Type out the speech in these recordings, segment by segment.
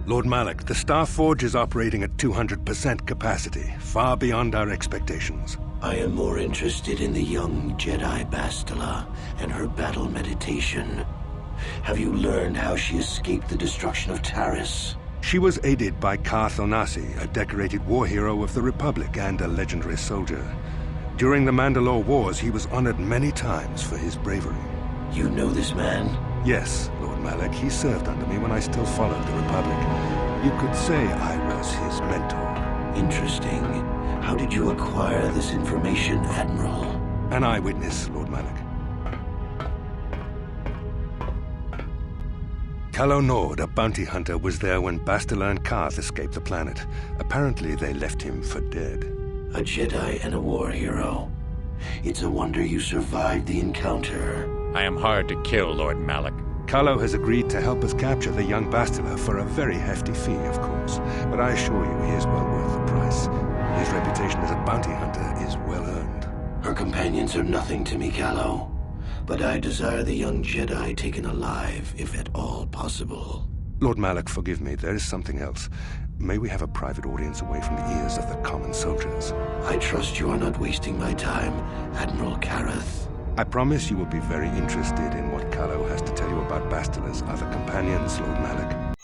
Lord Malak, the Star Forge is operating at 200% capacity, far beyond our expectations. I am more interested in the young Jedi Bastila and her battle meditation. Have you learned how she escaped the destruction of Taris? She was aided by Karth Onasi, a decorated war hero of the Republic and a legendary soldier. During the Mandalore Wars, he was honored many times for his bravery. You know this man? Yes, Lord Malak. He served under me when I still followed the Republic. You could say I was his mentor. Interesting. How did you acquire this information, Admiral? An eyewitness, Lord Malak. Calo Nord, a bounty hunter, was there when Bastila and Karth escaped the planet. Apparently, they left him for dead. A Jedi and a war hero. It's a wonder you survived the encounter. I am hard to kill, Lord Malak. Calo has agreed to help us capture the young Bastila for a very hefty fee, of course. But I assure you, he is well worth the price. His reputation as a bounty hunter is well earned. Her companions are nothing to me, Calo. But I desire the young Jedi taken alive, if at all possible. Lord Malak, forgive me, there is something else. May we have a private audience away from the ears of the common soldiers? I trust you are not wasting my time, Admiral Kareth. I promise you will be very interested in what Calo has to tell you about Bastila's other companions, Lord Malak.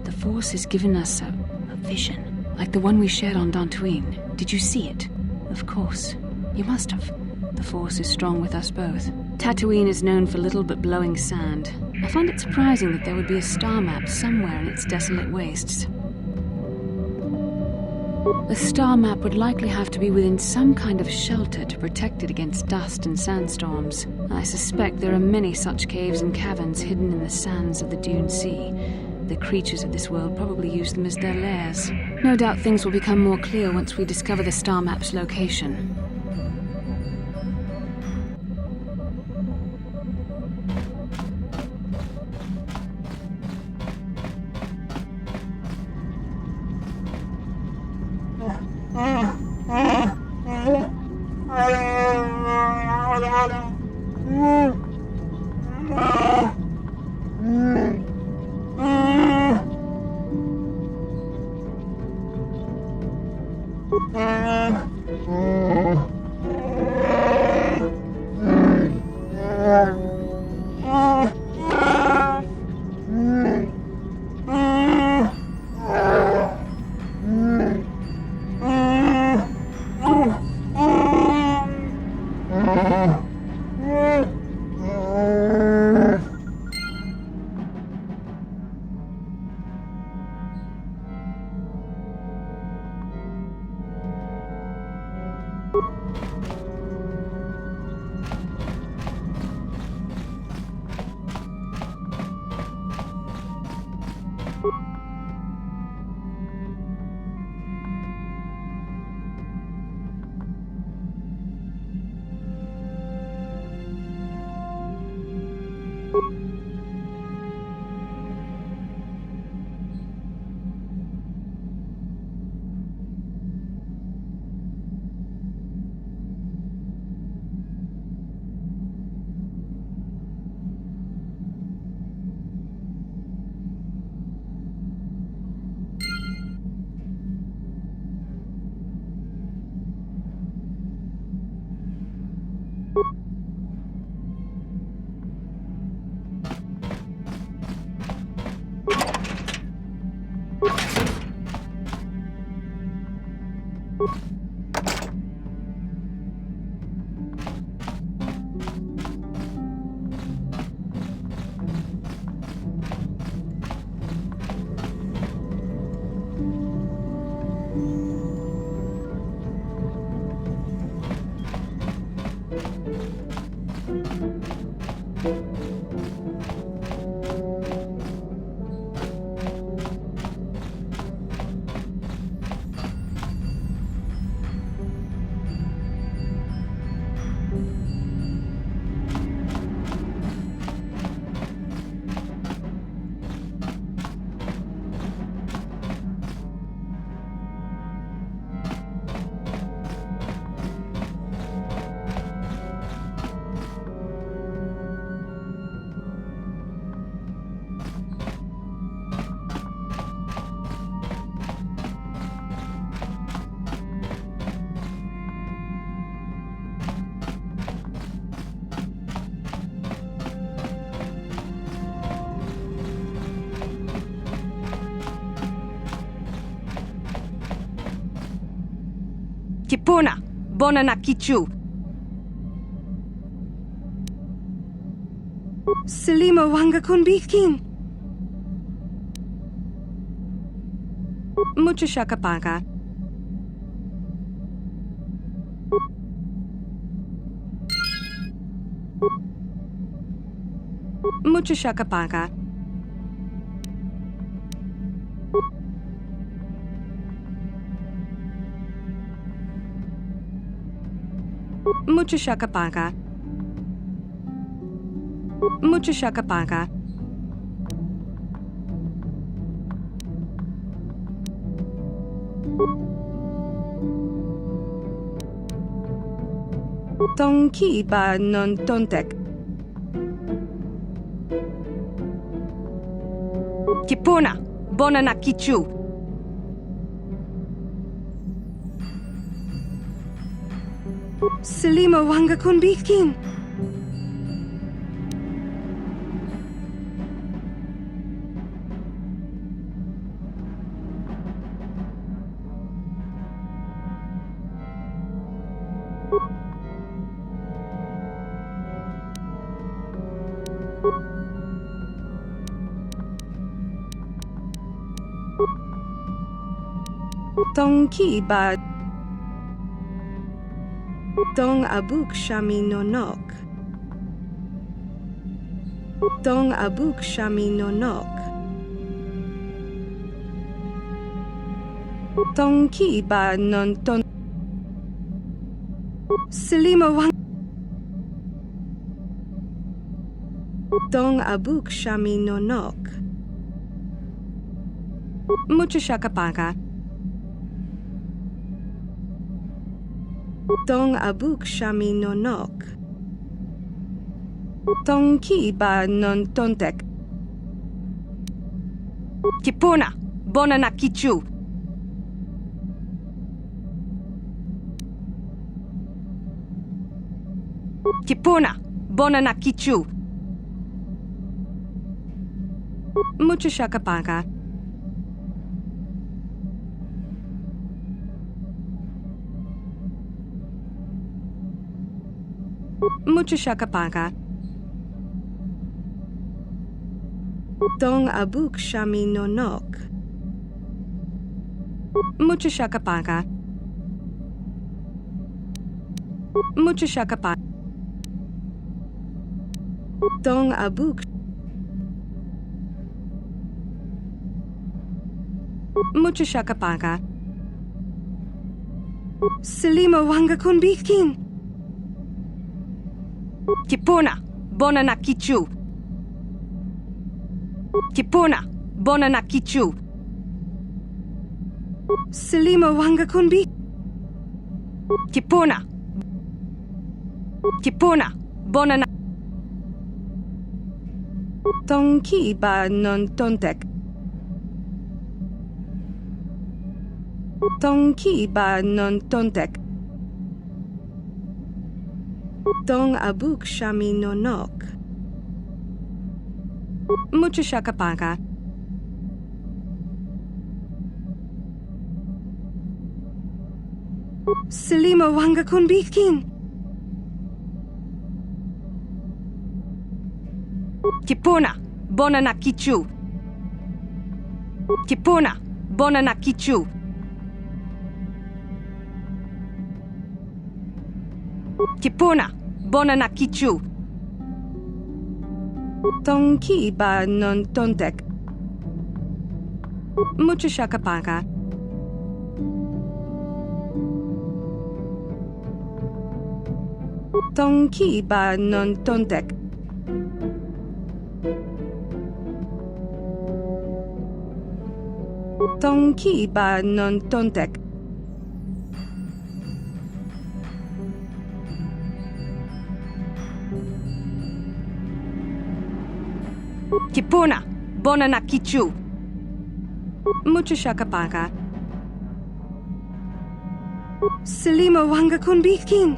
The Force has given us a vision, like the one we shared on Tatooine. Did you see it? Of course. You must have. The Force is strong with us both. Tatooine is known for little but blowing sand. I find it surprising that there would be a star map somewhere in its desolate wastes. The star map would likely have to be within some kind of shelter to protect it against dust and sandstorms. I suspect there are many such caves and caverns hidden in the sands of the Dune Sea. The creatures of this world probably use them as their lairs. No doubt things will become more clear once we discover the star map's location. Kipuna, bona na kichu. Selima wanga kun bikin. Mucho shakapaka. Mucho shakapaka. Mucho shakapaka. Mucho shakapaka. Tonki ba non tontek. Kipuna, bona na kichu. Selima wanga kun bikin. Tonki ba Tong abuk shami nonok. Tong abuk shami nonok. Tonki ba non ton. Selima wang. Tong abuk shami nonok. Mucho shakapaka. Tong abuk shami nonok. Tong ki ba non tontek. Kipuna, bona na kichu. Kipuna, bona na kichu. Mucho shakapaka. Mucho shakapaka. Tong abuk shami nonok. Mucho shakapaka. Mucho shakapaka. Tong abuk. Mucho shakapaka. Selima wanga kun bikin. Kipuna, bona na kichu. Kipuna, bona na kichu. Selima wanga kun bi. Kipuna. Kipuna, bona na. Tonki ba non tontek. Tonki ba non tontek. Tong abuk shami nonok. Mucho shakapaka. Selima wanga kun bikin. Kipuna, bona na kichu. Kipuna, bona na kichu. Kipuna, bona na kichu. Tonki ba non tontek. Mucho shakapaka. Tonki ba non tontek. Tonki ba non tontek. Kipuna, bona na kichu. Mucho shakapaka. Selima wanga kun bikin.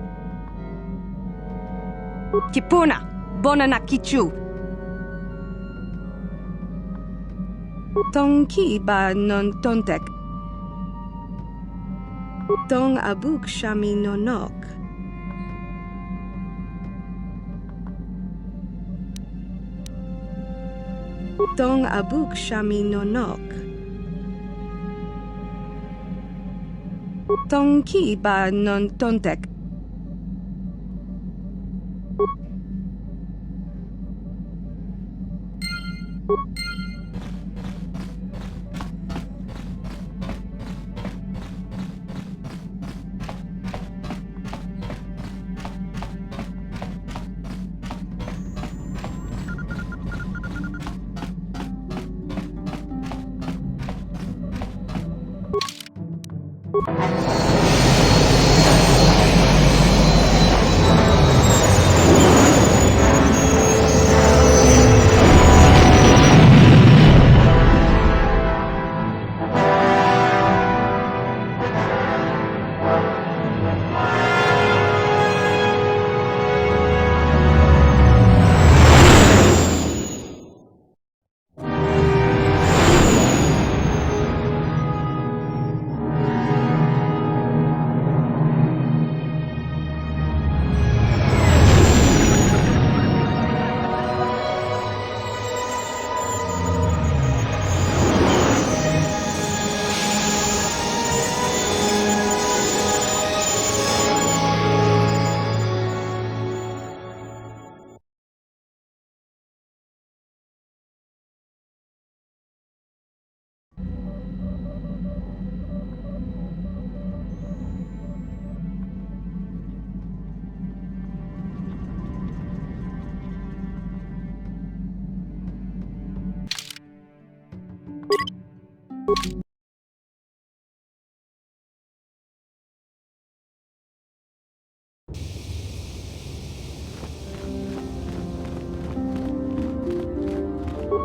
Kipuna, bona na kichu. Tonki ba non tontek. Tong abuk shami nonok. Tong abuk shami nonok. Tong ki ba non tontek.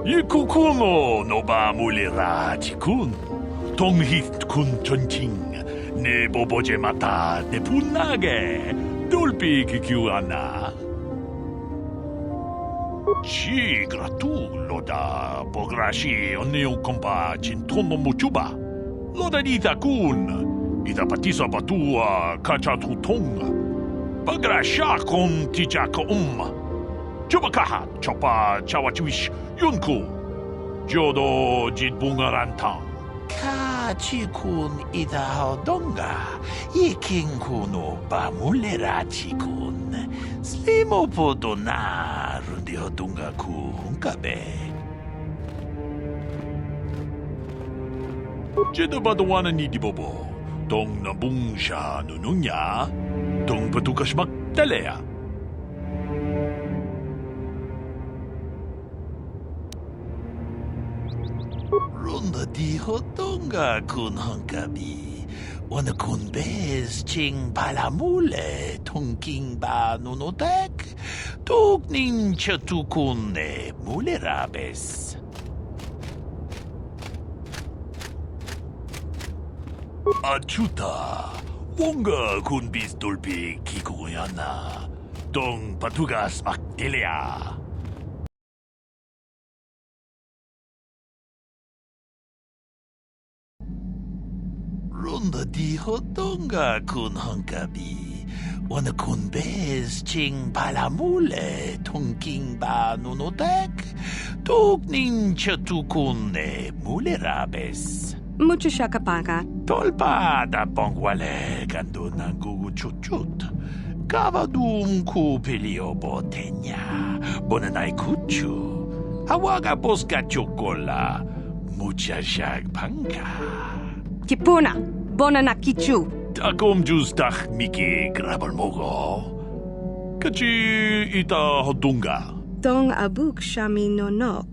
Ikukumo no ba mulira tikun. Tonghit kun tonting. Ne boboje mata ne punage. Dolpi kikiuana. Ci gratu loda bograshi oneo kompa cintono muchuba. Loda dita kun. Ita patisa batua kachatutong. Bagrasha kon tijaka Chubakaha chopa chawachiwish yunku. Jodo jitbungarantang. Kachikun idahodonga. Ikinkuno bamulera chikun. Slimo podona rundihodunga kunkabe. Jedabadawana ni dibobo. Dong nabungsha nununya. Dong patukashmak talea. Runda di hodonga kun hankabi. Wana kun bez ching palamule tongking ba nunotek. Tugnin chatukune mulerabes. Achuta. Wonga kun bis dolpi kikuyana. Dong patugas makdelea. Runda di hodonga kun hankabi. Wana kun bez ching palamule tongking ba nunotek. Tugnin chatukune mulerabes. Mucho shakapaka. Tolpa da bongwale gando nangugu chuchut. Kavadum ku pilio botenya. Bonanai kuchu. Hawaga boska chokola. Mucha shag panka. Kipuna, bonana kichu. Takom justach miki grabalmogo. Kachi ita hodunga. Tong abuk shami nonok.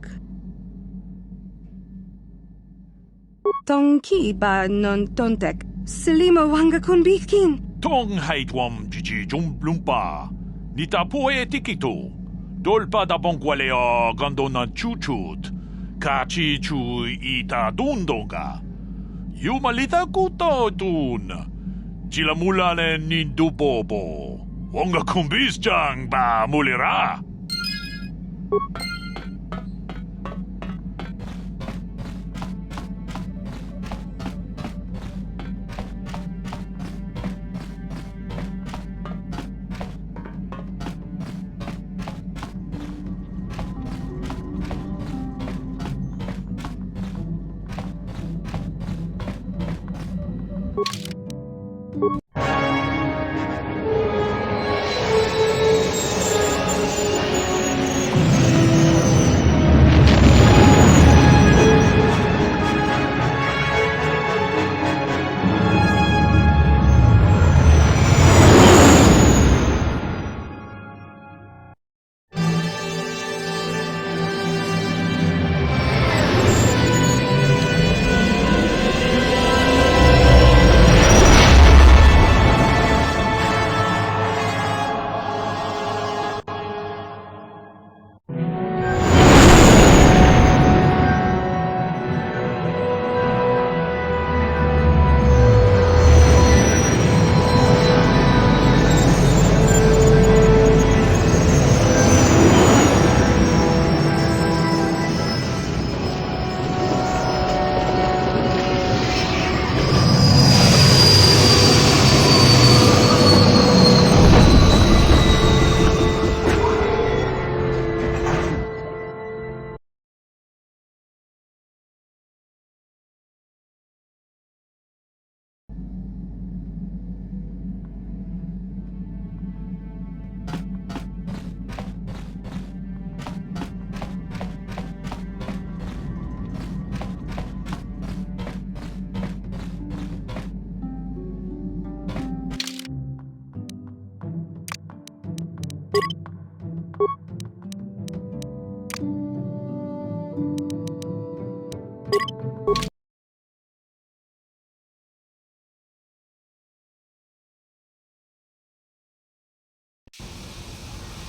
Tong ki ba non tontek. Selima wanga kun bikin. Tong haitwam jiji jumblumpa. Nita poe tikito. Dolpa da bongwalea gandona chuchut. Kachi chu ita dundonga. Yumalita kuto dun. Chila mulane nindubobo. Wonga kumbis jang ba mulira.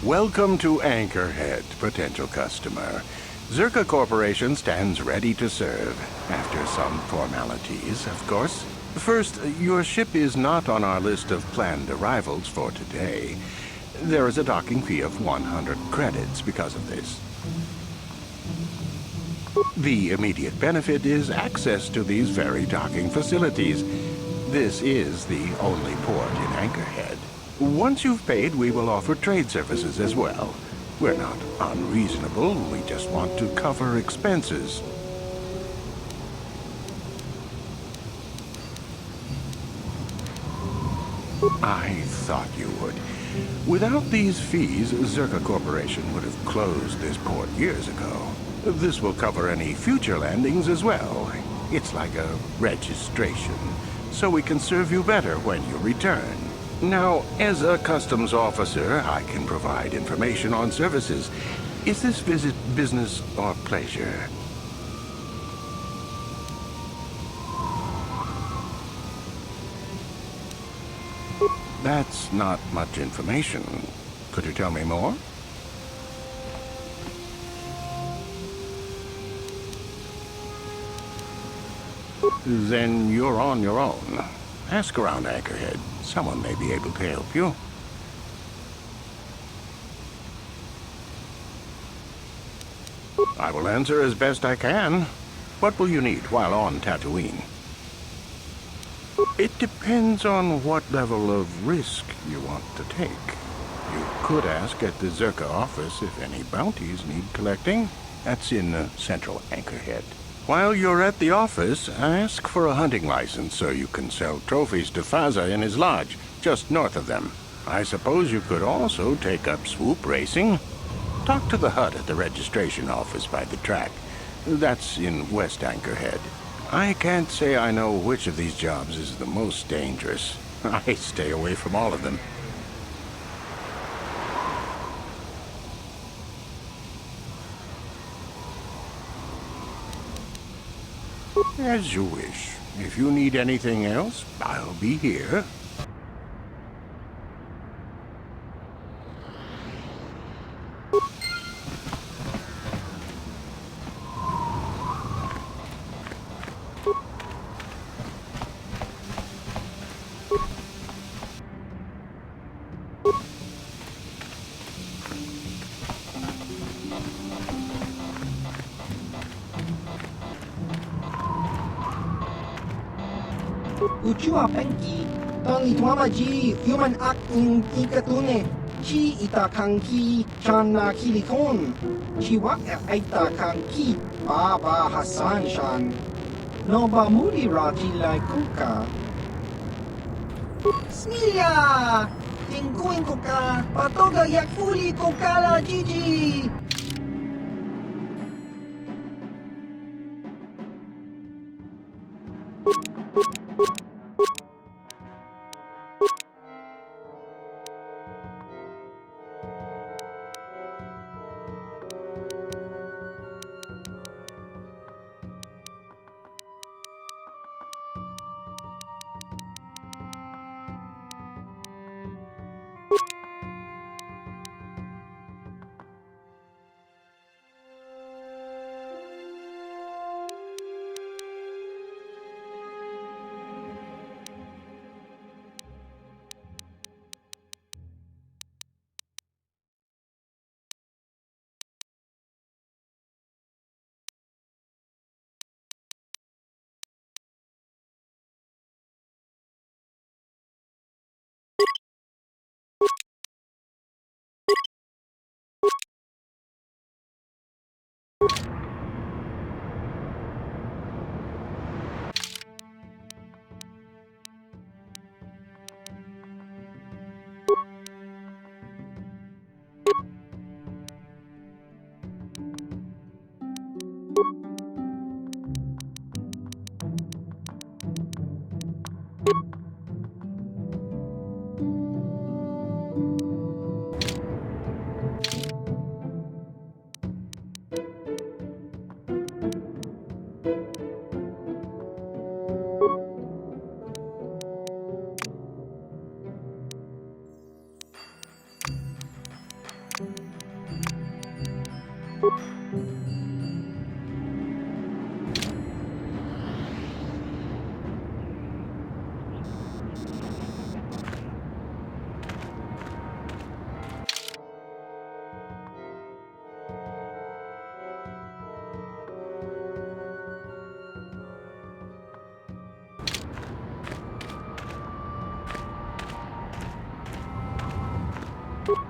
Welcome to Anchorhead, potential customer. Zerka Corporation stands ready to serve, after some formalities, of course. First, your ship is not on our list of planned arrivals for today. There is a docking fee of 100 credits because of this. The immediate benefit is access to these very docking facilities. This is the only port in Anchorhead. Once you've paid, we will offer trade services as well. We're not unreasonable, we just want to cover expenses. I thought you would. Without these fees, Zerka Corporation would have closed this port years ago. This will cover any future landings as well. It's like a registration, so we can serve you better when you return. Now, as a customs officer, I can provide information on services. Is this visit business or pleasure? That's not much information. Could you tell me more? Then you're on your own. Ask around Anchorhead. Someone may be able to help you. I will answer as best I can. What will you need while on Tatooine? It depends on what level of risk you want to take. You could ask at the Zerka office if any bounties need collecting. That's in central Anchorhead. While you're at the office, ask for a hunting license so you can sell trophies to Faza in his lodge, just north of them. I suppose you could also take up swoop racing. Talk to the hut at the registration office by the track. That's in West Anchorhead. I can't say I know which of these jobs is the most dangerous. I stay away from all of them. As you wish. If you need anything else, I'll be here. Uchua penki, tang ituama ji human act in ikatune, chi ita kanki chana kilikon, chiwak aita kanki baba Hassan shan, no ba muli raji lai kuka. Smilia, tingkuin kuka, patoga yakuli kukala Gigi.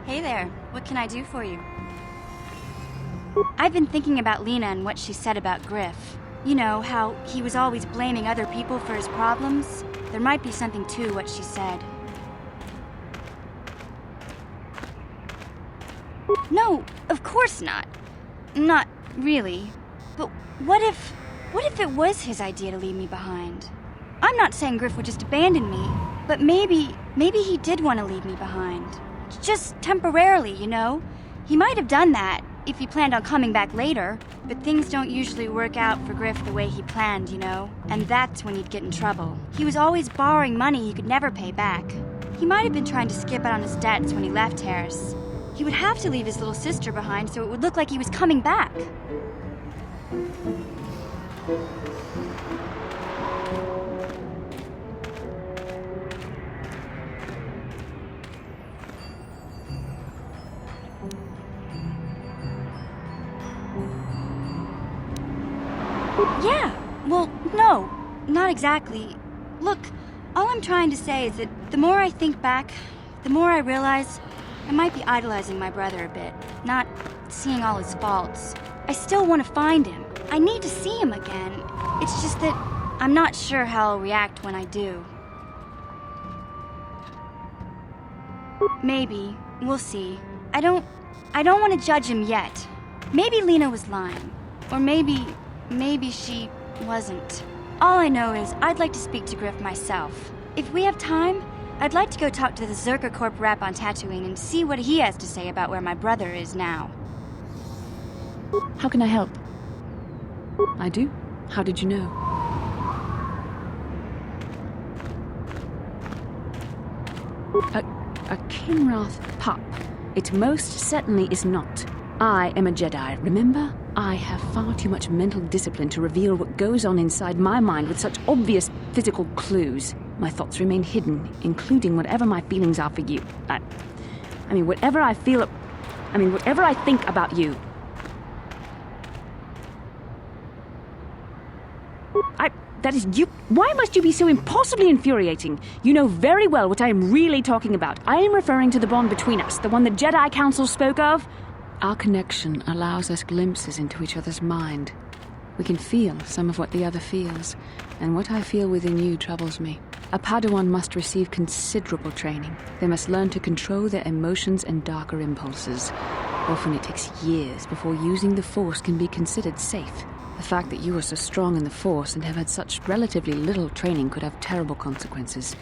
Hey there, what can I do for you? I've been thinking about Lena and what she said about Griff. You know, how he was always blaming other people for his problems. There might be something to what she said. No, of course not. Not really. But what if it was his idea to leave me behind? I'm not saying Griff would just abandon me, but maybe he did want to leave me behind. Just temporarily, you know? He might have done that if he planned on coming back later, but things don't usually work out for Griff the way he planned, you know? And that's when he'd get in trouble. He was always borrowing money he could never pay back. He might have been trying to skip out on his debts when he left Harris. He would have to leave his little sister behind so it would look like he was coming back. Yeah, well, no, not exactly. Look, all I'm trying to say is that the more I think back, the more I realize I might be idolizing my brother a bit, not seeing all his faults. I still want to find him. I need to see him again. It's just that I'm not sure how I'll react when I do. Maybe. We'll see. I don't want to judge him yet. Maybe Lena was lying. Or maybe she wasn't. All I know is I'd like to speak to Griff myself. If we have time, I'd like to go talk to the Zerka Corp rep on Tatooine and see what he has to say about where my brother is now. How can I help? I do? How did you know? A Kinrath pup. It most certainly is not. I am a Jedi, remember? I have far too much mental discipline to reveal what goes on inside my mind with such obvious physical clues. My thoughts remain hidden, including whatever my feelings are for you. Whatever I think about you. That is you. Why must you be so impossibly infuriating? You know very well what I am really talking about. I am referring to the bond between us, the one the Jedi Council spoke of. Our connection allows us glimpses into each other's mind. We can feel some of what the other feels, and what I feel within you troubles me. A Padawan must receive considerable training. They must learn to control their emotions and darker impulses. Often it takes years before using the Force can be considered safe. The fact that you are so strong in the Force and have had such relatively little training could have terrible consequences.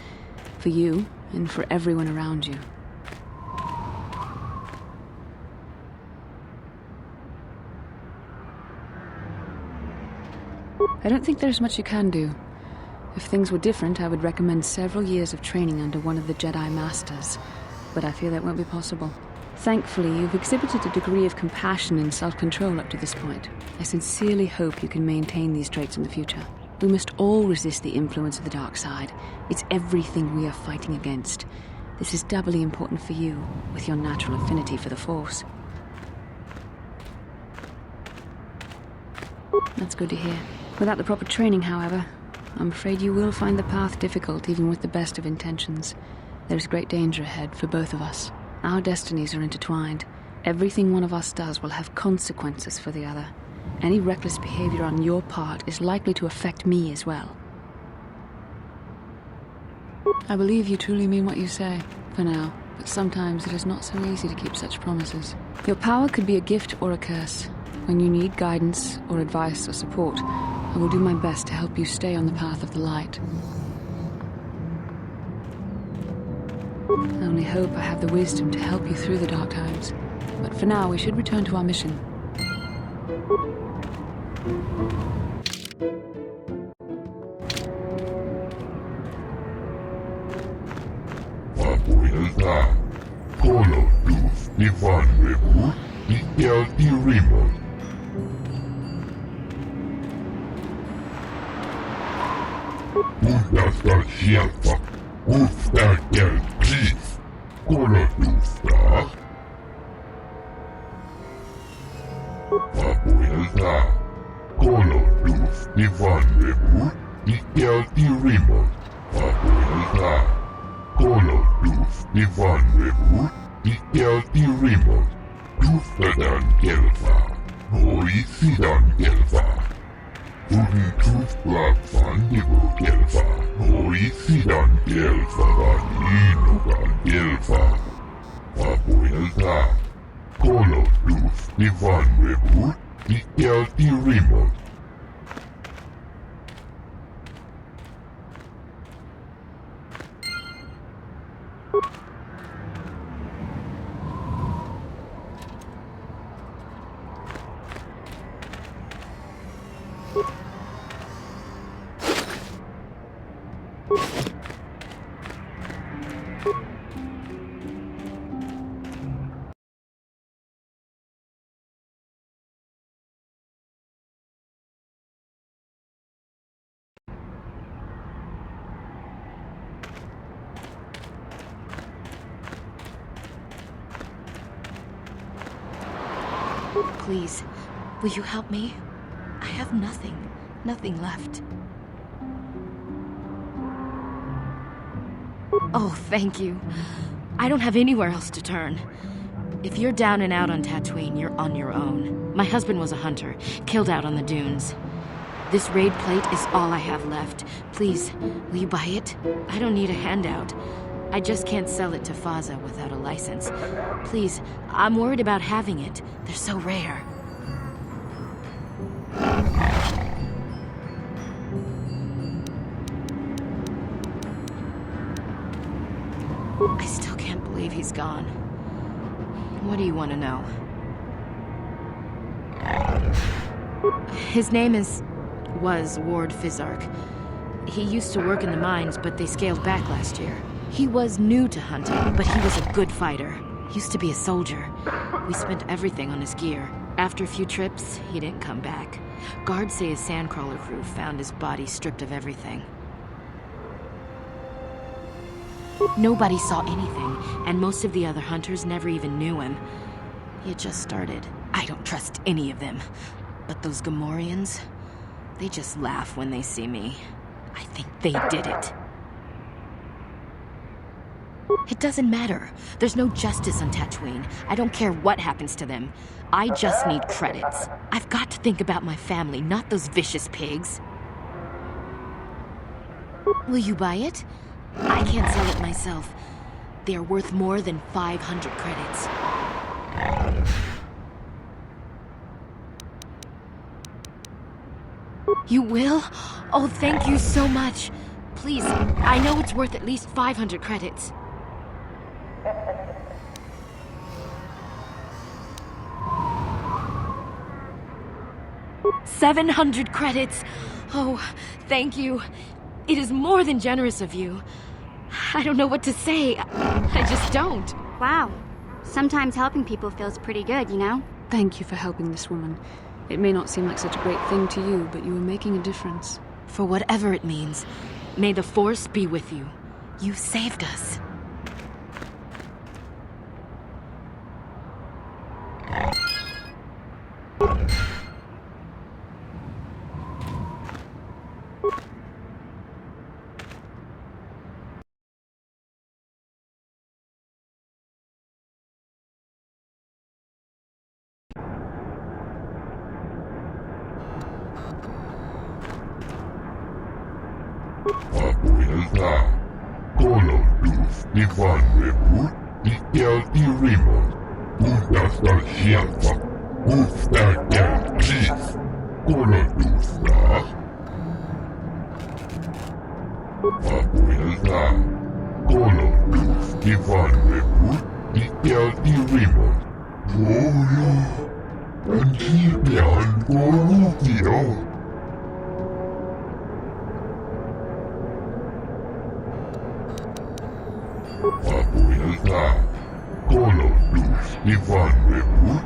For you, and for everyone around you. I don't think there's much you can do. If things were different, I would recommend several years of training under one of the Jedi Masters. But I fear that won't be possible. Thankfully, you've exhibited a degree of compassion and self-control up to this point. I sincerely hope you can maintain these traits in the future. We must all resist the influence of the dark side. It's everything we are fighting against. This is doubly important for you, with your natural affinity for the Force. That's good to hear. Without the proper training, however, I'm afraid you will find the path difficult even with the best of intentions. There is great danger ahead for both of us. Our destinies are intertwined. Everything one of us does will have consequences for the other. Any reckless behavior on your part is likely to affect me as well. I believe you truly mean what you say, for now, but sometimes it is not so easy to keep such promises. Your power could be a gift or a curse. When you need guidance or advice or support, I will do my best to help you stay on the path of the light. I only hope I have the wisdom to help you through the dark times. But for now, we should return to our mission. Papuilta, Kolodus, Ivan Rebu, Ikel Irimon. Undastal Shelfa, Uftakel Chief, Kolodufta. Papuilta, Kolodus, Ivan Rebu, Ikel Irimon. Papuilta, Kolodus, Ivan Rebu, Ikel irimot, tuftadan gelfa, hoisidan gelfa. Fuden tufblakfan nivo gelfa, hoisidan gelfa van inugan gelfa. Papuelta, kolo tuf nivan rebut, ikel irimot. Please, will you help me? I have nothing left. Oh, thank you. I don't have anywhere else to turn. If you're down and out on Tatooine, you're on your own. My husband was a hunter, killed out on the dunes. This raid plate is all I have left. Please, will you buy it? I don't need a handout. I just can't sell it to Faza without a license. Please, I'm worried about having it. They're so rare. I still can't believe he's gone. What do you want to know? His name was Ward Fizark. He used to work in the mines, but they scaled back last year. He was new to hunting, but he was a good fighter. Used to be a soldier. We spent everything on his gear. After a few trips, he didn't come back. Guards say his sandcrawler crew found his body stripped of everything. Nobody saw anything, and most of the other hunters never even knew him. He had just started. I don't trust any of them. But those Gamorreans, they just laugh when they see me. I think they did it. It doesn't matter. There's no justice on Tatooine. I don't care what happens to them. I just need credits. I've got to think about my family, not those vicious pigs. Will you buy it? I can't sell it myself. They're worth more than 500 credits. You will? Oh, thank you so much. Please, I know it's worth at least 500 credits. $700 credits. Oh, thank you. It is more than generous of you. I don't know what to say. I just don't. Wow. Sometimes helping people feels pretty good, you know? Thank you for helping this woman. It may not seem like such a great thing to you, but you are making a difference. For whatever it means, may the Force be with you. You saved us. Papuelta, kolo tuf nivan rebut, ikel irimot. Puntastal hielfa, ufta del chief. Kolo tufta. Papuelta, kolo tuf nivan rebut, ikel irimot. Kolo, antibian korupio. Papuelta, kolo tuf nivan rebut,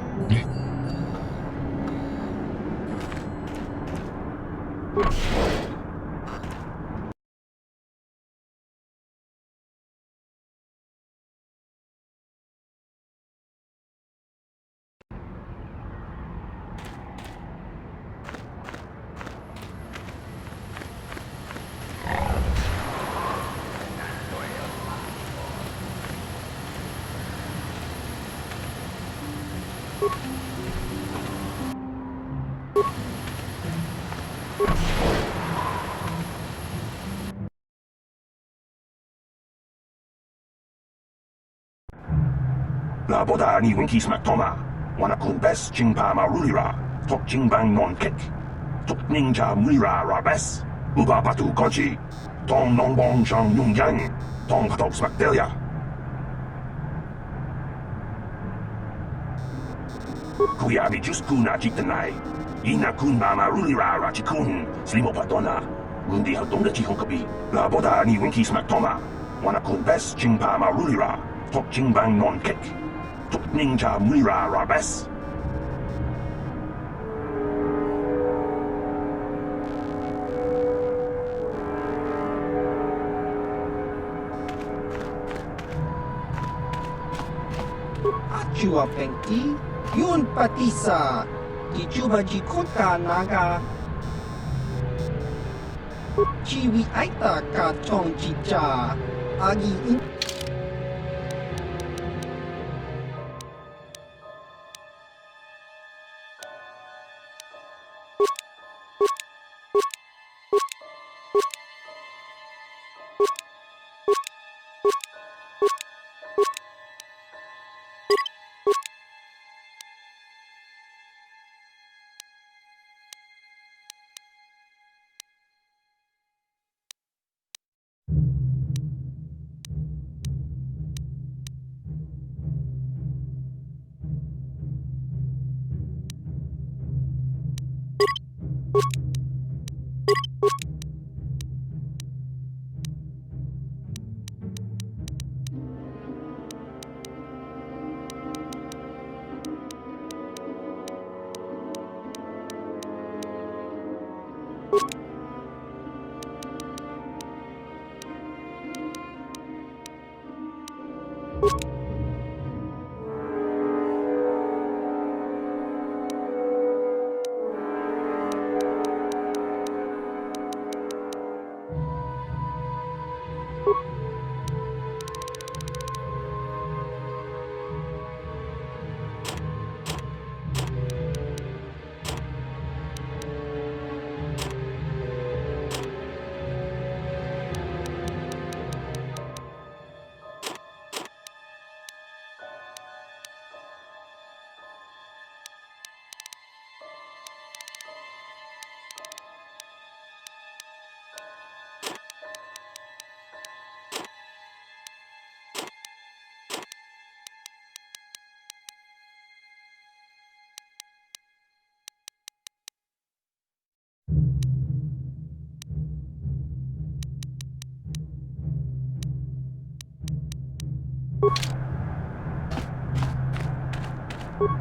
Laboda ni winkis maktoma, wanakun bes jingpa marulira, tok jingbang non kek, tok ninja mulira rabes, uba patu konchi, tong nongbong shang yung yang, tong patok smakdelia. Kuya mi just kuna jiktanai, ina kun ba marulira rachikun, slimo patona, mundi hatong da chihong kapi, laboda ni winkis maktoma, wanakun bes jingpa marulira, tok jingbang non kek, tok ninja mulira rabes. Achua pengti, yun patisa, ichuba jikota naga. Chiwi aita ka chong chicha, agi in.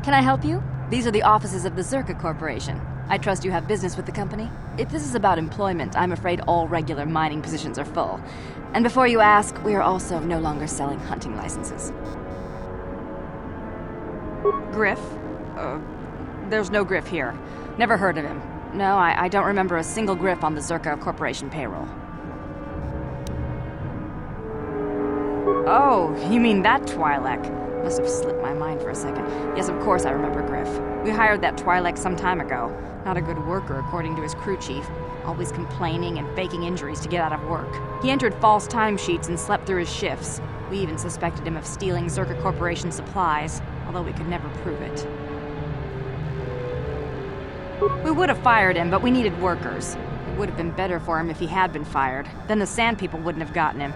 Can I help you? These are the offices of the Zerka Corporation. I trust you have business with the company? If this is about employment, I'm afraid all regular mining positions are full. And before you ask, we are also no longer selling hunting licenses. Griff? There's no Griff here. Never heard of him. No, I don't remember a single Griff on the Zerka Corporation payroll. Oh, you mean that Twi'lek? Must have slipped my mind for a second. Yes, of course I remember Griff. We hired that Twi'lek some time ago. Not a good worker, according to his crew chief. Always complaining and faking injuries to get out of work. He entered false timesheets and slept through his shifts. We even suspected him of stealing Zerka Corporation supplies, although we could never prove it. We would have fired him, but we needed workers. It would have been better for him if he had been fired. Then the Sand People wouldn't have gotten him.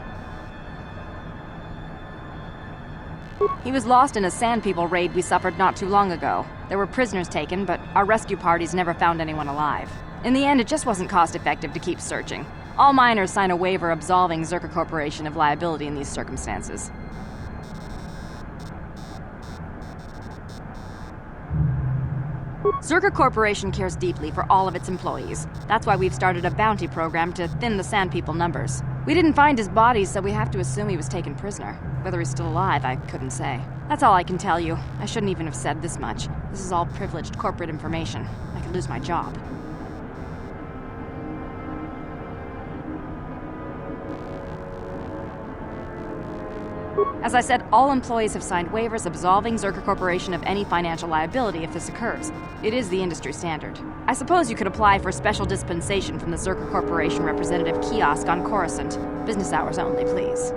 He was lost in a Sand People raid we suffered not too long ago. There were prisoners taken, but our rescue parties never found anyone alive. In the end, it just wasn't cost-effective to keep searching. All miners sign a waiver absolving Zerka Corporation of liability in these circumstances. Zerka Corporation cares deeply for all of its employees. That's why we've started a bounty program to thin the Sand People numbers. We didn't find his body, so we have to assume he was taken prisoner. Whether he's still alive, I couldn't say. That's all I can tell you. I shouldn't even have said this much. This is all privileged corporate information. I could lose my job. As I said, all employees have signed waivers absolving Zerka Corporation of any financial liability if this occurs. It is the industry standard. I suppose you could apply for special dispensation from the Zerka Corporation representative kiosk on Coruscant. Business hours only, please.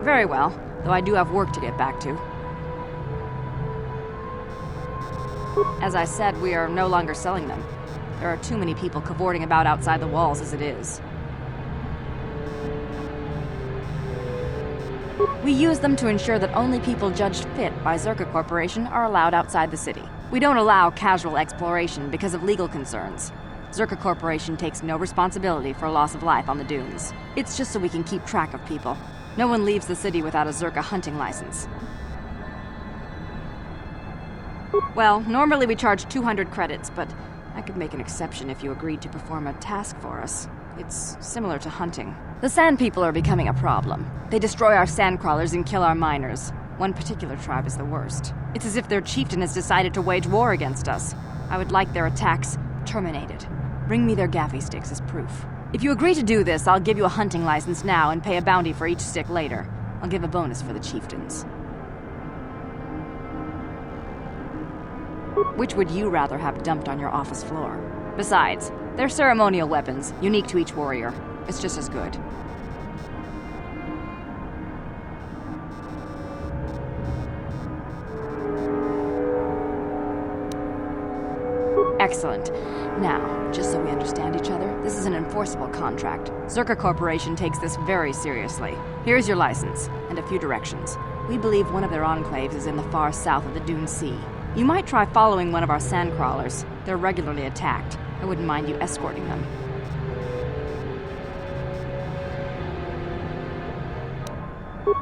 Very well, though I do have work to get back to. As I said, we are no longer selling them. There are too many people cavorting about outside the walls as it is. We use them to ensure that only people judged fit by Zerka Corporation are allowed outside the city. We don't allow casual exploration because of legal concerns. Zerka Corporation takes no responsibility for loss of life on the dunes. It's just so we can keep track of people. No one leaves the city without a Zerka hunting license. Well, normally we charge 200 credits, but I could make an exception if you agreed to perform a task for us. It's similar to hunting. The Sand People are becoming a problem. They destroy our sand crawlers and kill our miners. One particular tribe is the worst. It's as if their chieftain has decided to wage war against us. I would like their attacks terminated. Bring me their gaffy sticks as proof. If you agree to do this, I'll give you a hunting license now and pay a bounty for each stick later. I'll give a bonus for the chieftains. Which would you rather have dumped on your office floor? Besides, they're ceremonial weapons, unique to each warrior. It's just as good. Excellent. Now, just so we understand each other, this is an enforceable contract. Zerka Corporation takes this very seriously. Here's your license, and a few directions. We believe one of their enclaves is in the far south of the Dune Sea. You might try following one of our sand crawlers. They're regularly attacked. I wouldn't mind you escorting them.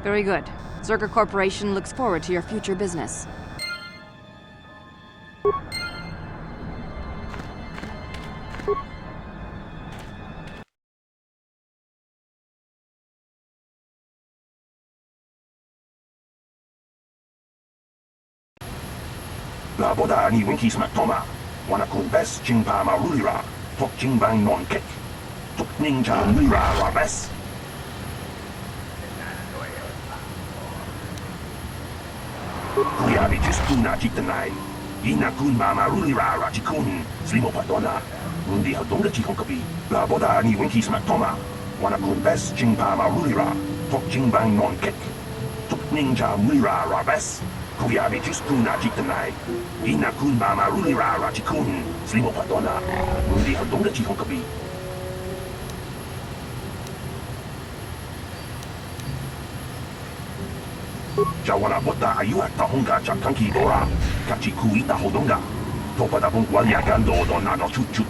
Very good. Zerka Corporation looks forward to your future business. La boda ni winki smaktoma. Wana kun bes chingpa marulira. Tok chingbang non kek. Tok ninja mira rabes. Kuyabi just kuna jitanai. Ina kun marulira rachikun. Slimo padona. Undi hadonga chihonkabi. La boda ni winki smaktoma. Wana kun bes chingpa marulira. Tok chingbang non kek. Tok ninja mira rabes. Kuyabi just kuna jitanai. Ina kun marulira rachikun. Slimo padona. Undi hadonga chihonkabi. Jawana bota ayuat tahonga chakanki dora. Kachiku ita hodonga. Topa da bungwalia gando dona no chuchut.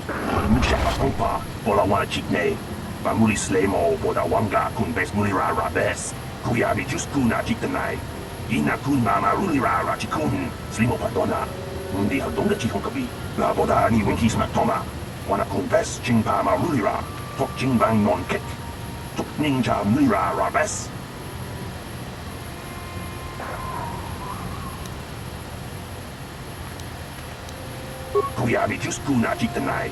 Musha patompa. Bola wana chikne. Bamuli slemo boda wanga kun bes mulira rabes. Kuyabi just kuna jitanai. Ina kun marulira rachikun. Slimo padona. Undi hadonga chihonkabi. La boda ni winki smaktoma. Wana kun bes chingpa marulira. Tok chingbang non kek. Tok ninja mira rabes. Kuyabi just kuna jitanai.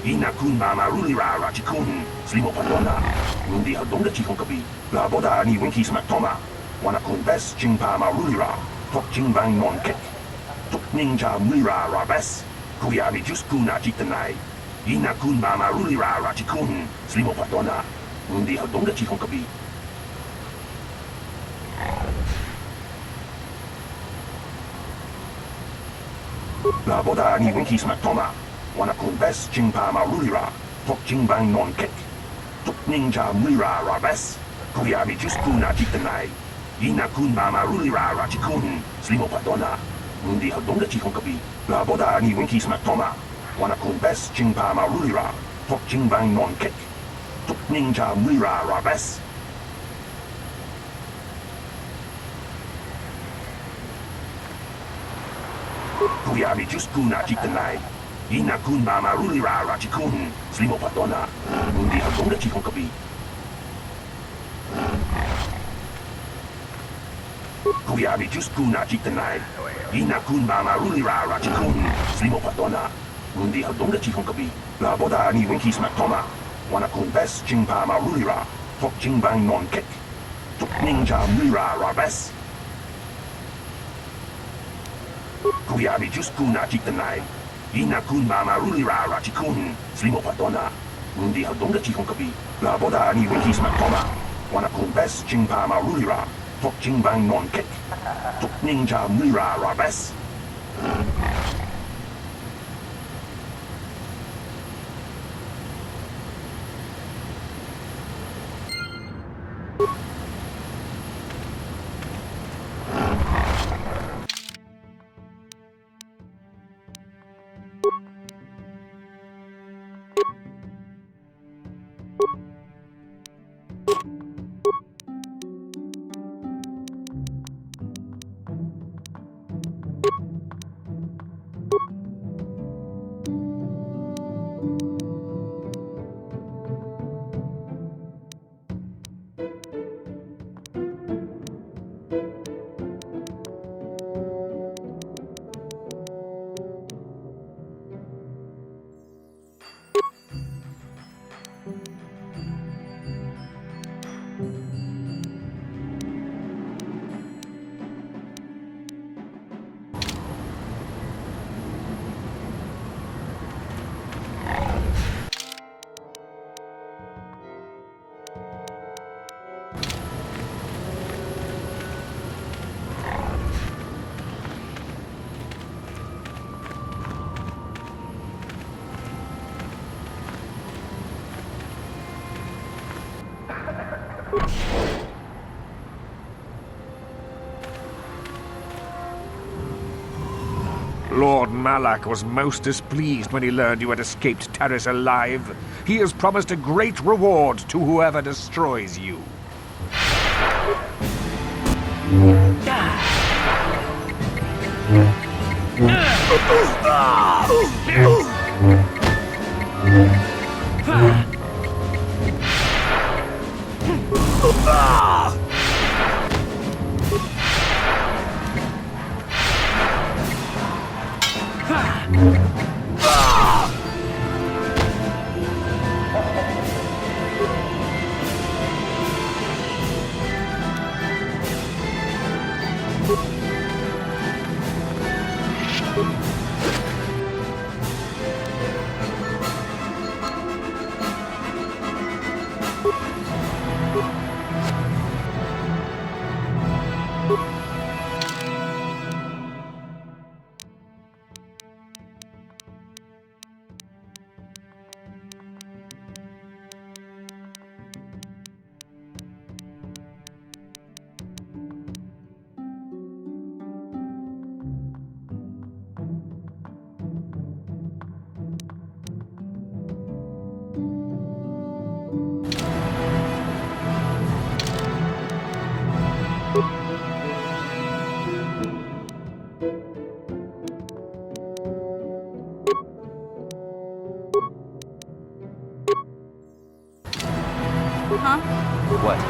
Ina kun marulira rachikun. Slimo padona. Undi hadonga chihonkabi. La boda ni winki smaktoma. Wana kun bes chingpa marulira. Tok chingbang non kek. Tok ninja mira rabes. Kuyabi just kuna jitanai. Ina kun marulira rachikun. Slimo padona. Undi hadonga chihonkabi. La boda ni winki smaktoma. Wana kun bes chingpa marulira. Tok chingbang non kek. Tok ninja mira rabes. Kuyabi just kuna jitanai. Ina kun marulira rachikun. Slimo padona. Undi hadonga chihonkabi. La boda ni winki smaktoma. Wana kun bes chingpa marulira. Tok chingbang non kek. Tok ninja mira rabes. Kuyabi just kuna jitanai. Ina kun marulira rachikun. Slimo padona. Undi hadonga chihonkabi. Kuyabi just kuna jitanai. Ina kun marulira rachikun. Slimo padona. Undi hadonga chihonkabi. La boda ni winki smaktoma. Wana kun bes chingpa marulira. Tok Ching Bang Non Kek. Tok Ninja Mira Rabes. Kuyabi Jus Kuna Chitanai. Ina Kun Mama Rulira Rachikun. Slimo Patona. Mundi Hadonga Chikon Kabi. La Boda Ni Wikis Matoma. Wana Kun Bes Ching Pama Rulira. Tok Ching Bang Non Kek. Tok Ninja Mira Rabes. Lord Malak was most displeased when he learned you had escaped Terrace alive. He has promised a great reward to whoever destroys you. Huh? What?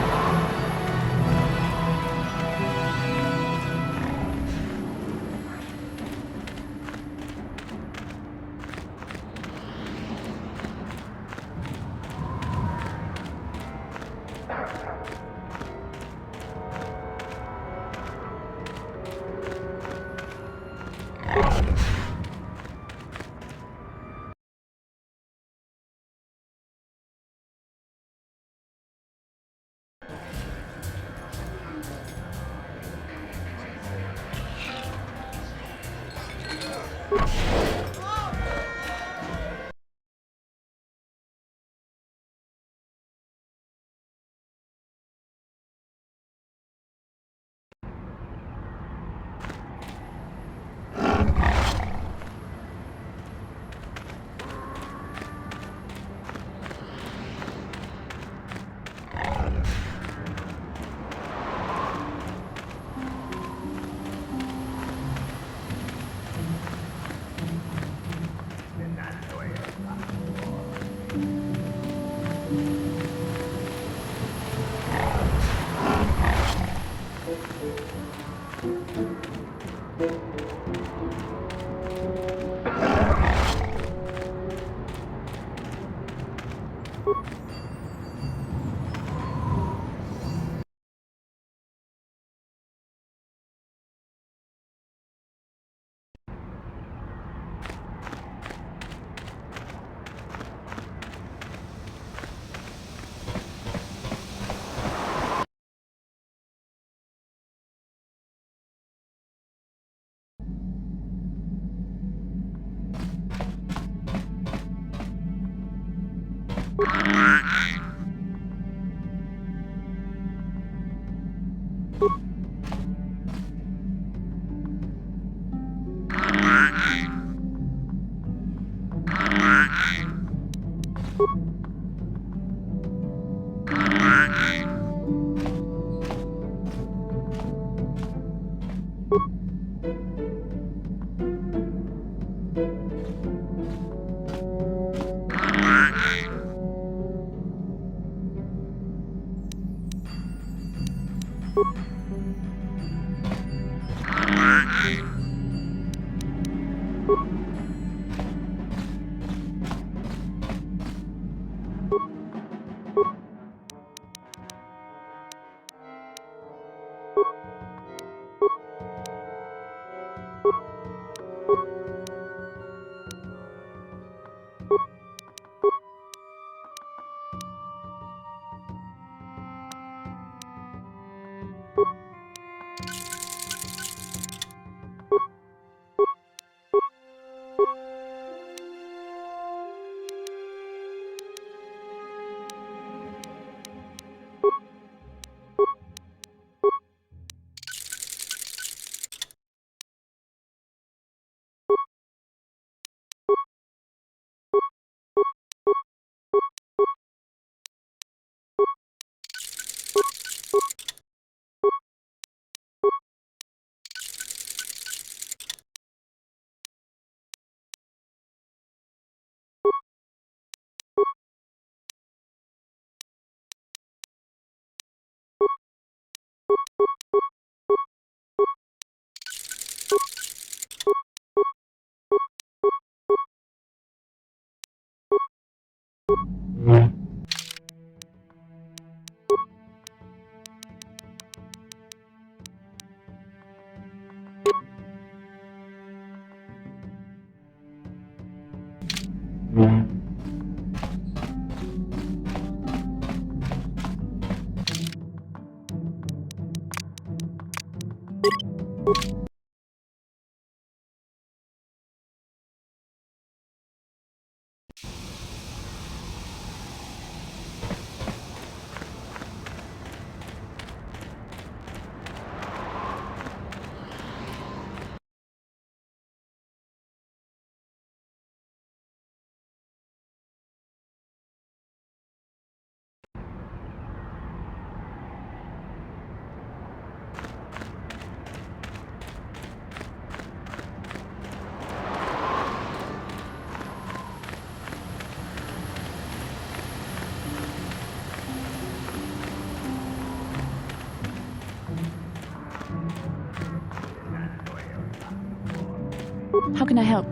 How can I help?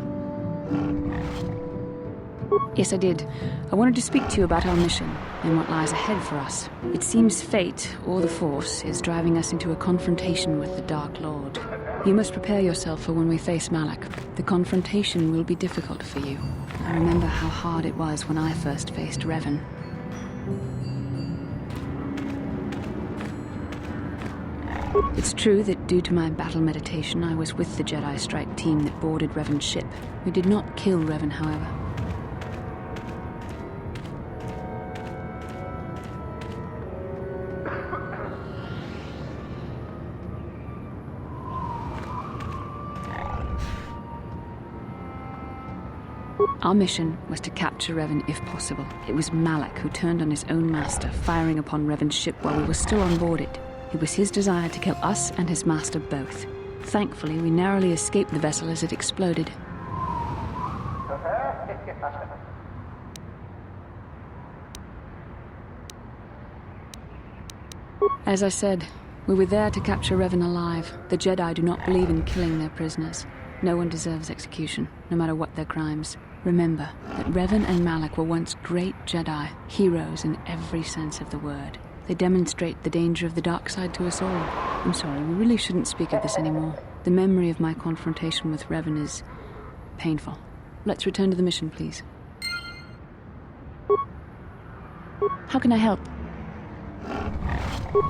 Yes, I did. I wanted to speak to you about our mission and what lies ahead for us. It seems fate, or the Force, is driving us into a confrontation with the Dark Lord. You must prepare yourself for when we face Malak. The confrontation will be difficult for you. I remember how hard it was when I first faced Revan. It's true that due to my battle meditation, I was with the Jedi strike team that boarded Revan's ship. We did not kill Revan, however. Our mission was to capture Revan if possible. It was Malak who turned on his own master, firing upon Revan's ship while we were still on board it. It was his desire to kill us and his master both. Thankfully, we narrowly escaped the vessel as it exploded. As I said, we were there to capture Revan alive. The Jedi do not believe in killing their prisoners. No one deserves execution, no matter what their crimes. Remember that Revan and Malak were once great Jedi, heroes in every sense of the word. They demonstrate the danger of the dark side to us all. I'm sorry, we really shouldn't speak of this anymore. The memory of my confrontation with Revan is painful. Let's return to the mission, please. How can I help?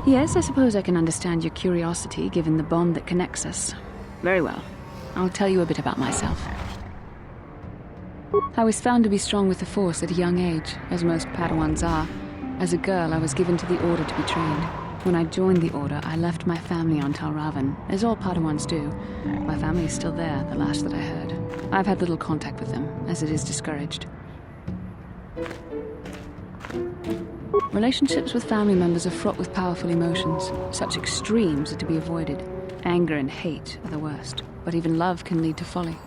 Yes, I suppose I can understand your curiosity, given the bond that connects us. Very well. I'll tell you a bit about myself. I was found to be strong with the Force at a young age, as most Padawans are. As a girl, I was given to the Order to be trained. When I joined the Order, I left my family on Tal Ravan, as all Padawans do. My family is still there, the last that I heard. I've had little contact with them, as it is discouraged. Relationships with family members are fraught with powerful emotions. Such extremes are to be avoided. Anger and hate are the worst, but even love can lead to folly.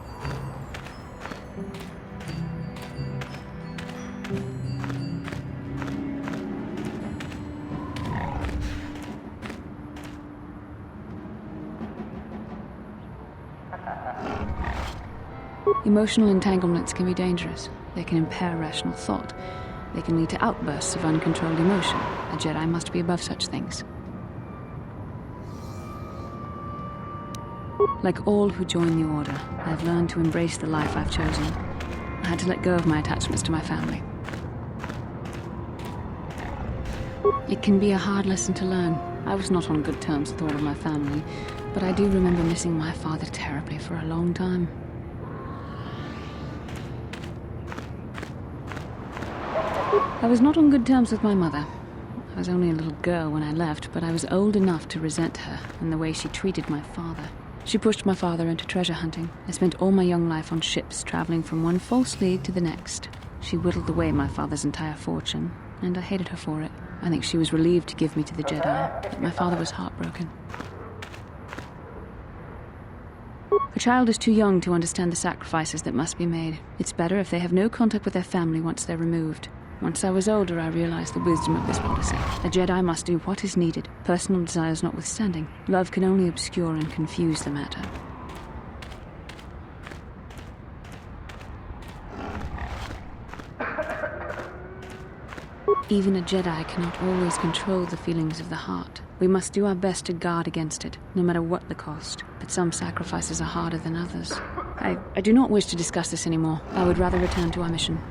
Emotional entanglements can be dangerous. They can impair rational thought. They can lead to outbursts of uncontrolled emotion. A Jedi must be above such things. Like all who join the Order, I've learned to embrace the life I've chosen. I had to let go of my attachments to my family. It can be a hard lesson to learn. I was not on good terms with all of my family, but I do remember missing my father terribly for a long time. I was not on good terms with my mother. I was only a little girl when I left, but I was old enough to resent her and the way she treated my father. She pushed my father into treasure hunting. I spent all my young life on ships, traveling from one false lead to the next. She whittled away my father's entire fortune, and I hated her for it. I think she was relieved to give me to the Jedi, but my father was heartbroken. A child is too young to understand the sacrifices that must be made. It's better if they have no contact with their family once they're removed. Once I was older, I realized the wisdom of this policy. A Jedi must do what is needed, personal desires notwithstanding. Love can only obscure and confuse the matter. Even a Jedi cannot always control the feelings of the heart. We must do our best to guard against it, no matter what the cost. But some sacrifices are harder than others. I do not wish to discuss this anymore. I would rather return to our mission.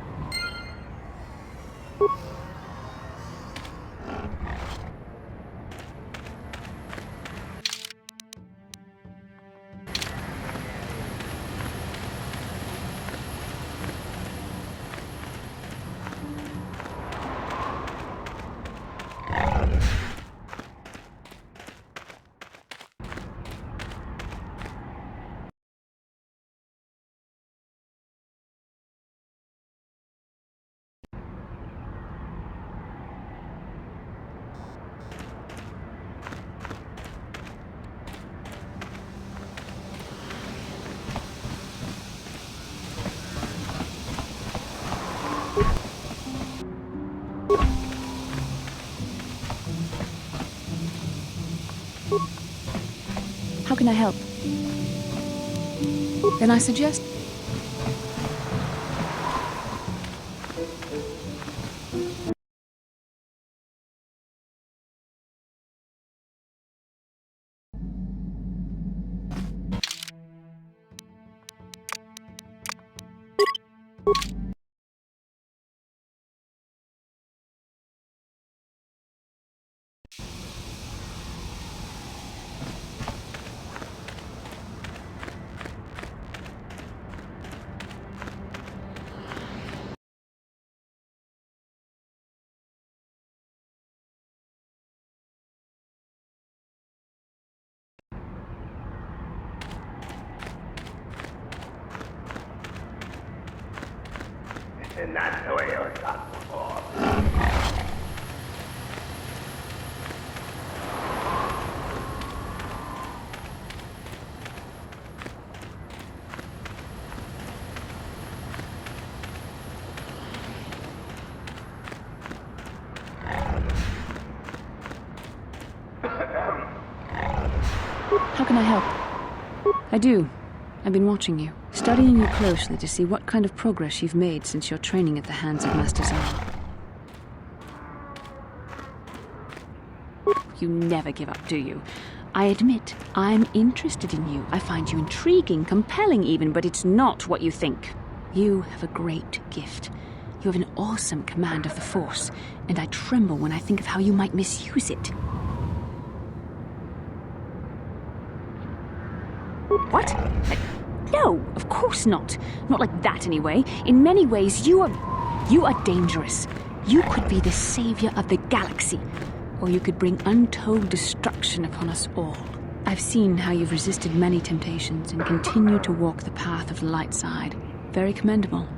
How can I help? Then I suggest... How can I help? I do. I've been watching you, studying you closely to see what kind of progress you've made since your training at the hands of Master Zara. You never give up, do you? I admit, I'm interested in you. I find you intriguing, compelling even, but it's not what you think. You have a great gift. You have an awesome command of the Force, and I tremble when I think of how you might misuse it. What? No! No, of course not. Not like that, anyway. In many ways, you are dangerous. You could be the savior of the galaxy, or you could bring untold destruction upon us all. I've seen how you've resisted many temptations and continue to walk the path of the light side. Very commendable.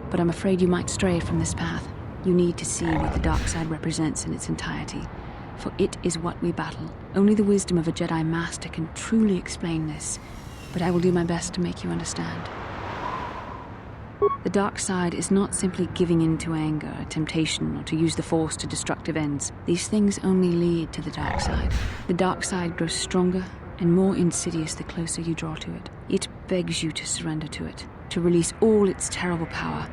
But I'm afraid you might stray from this path. You need to see what the dark side represents in its entirety, for it is what we battle. Only the wisdom of a Jedi Master can truly explain this, but I will do my best to make you understand. The dark side is not simply giving in to anger, temptation, or to use the Force to destructive ends. These things only lead to the dark side. The dark side grows stronger and more insidious the closer you draw to it. It begs you to surrender to it, to release all its terrible power,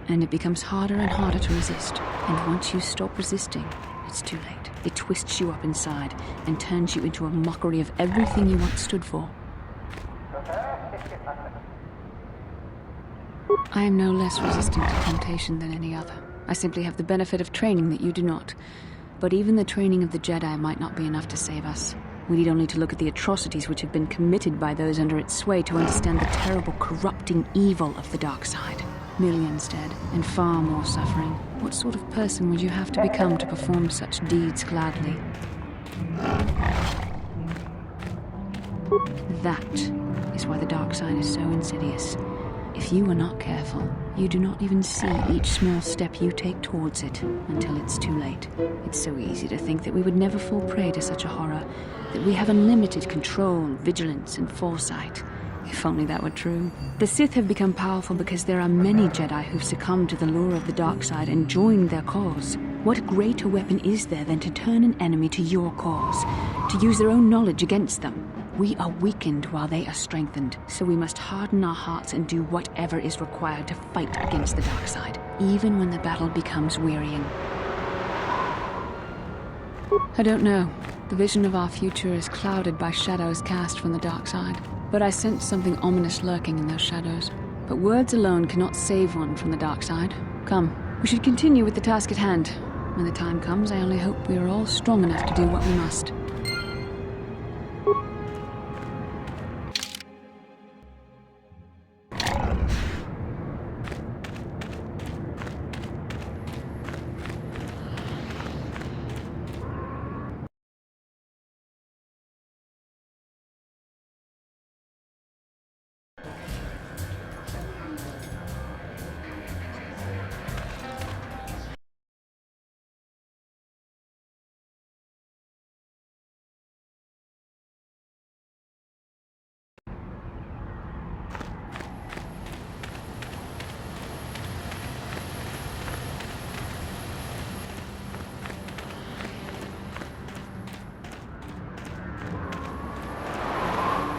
and it becomes harder and harder to resist. And once you stop resisting, it's too late. It twists you up inside and turns you into a mockery of everything you once stood for. I am no less resistant to temptation than any other. I simply have the benefit of training that you do not. But even the training of the Jedi might not be enough to save us. We need only to look at the atrocities which have been committed by those under its sway to understand the terrible, corrupting evil of the dark side. Millions dead, and far more suffering. What sort of person would you have to become to perform such deeds gladly? That is why the dark side is so insidious. If you are not careful, you do not even see each small step you take towards it until it's too late. It's so easy to think that we would never fall prey to such a horror, that we have unlimited control, vigilance, and foresight. If only that were true. The Sith have become powerful because there are many Jedi who've succumbed to the lure of the dark side and joined their cause. What greater weapon is there than to turn an enemy to your cause, to use their own knowledge against them? We are weakened while they are strengthened, so we must harden our hearts and do whatever is required to fight against the dark side, even when the battle becomes wearying. I don't know. The vision of our future is clouded by shadows cast from the dark side, but I sense something ominous lurking in those shadows. But words alone cannot save one from the dark side. Come, we should continue with the task at hand. When the time comes, I only hope we are all strong enough to do what we must.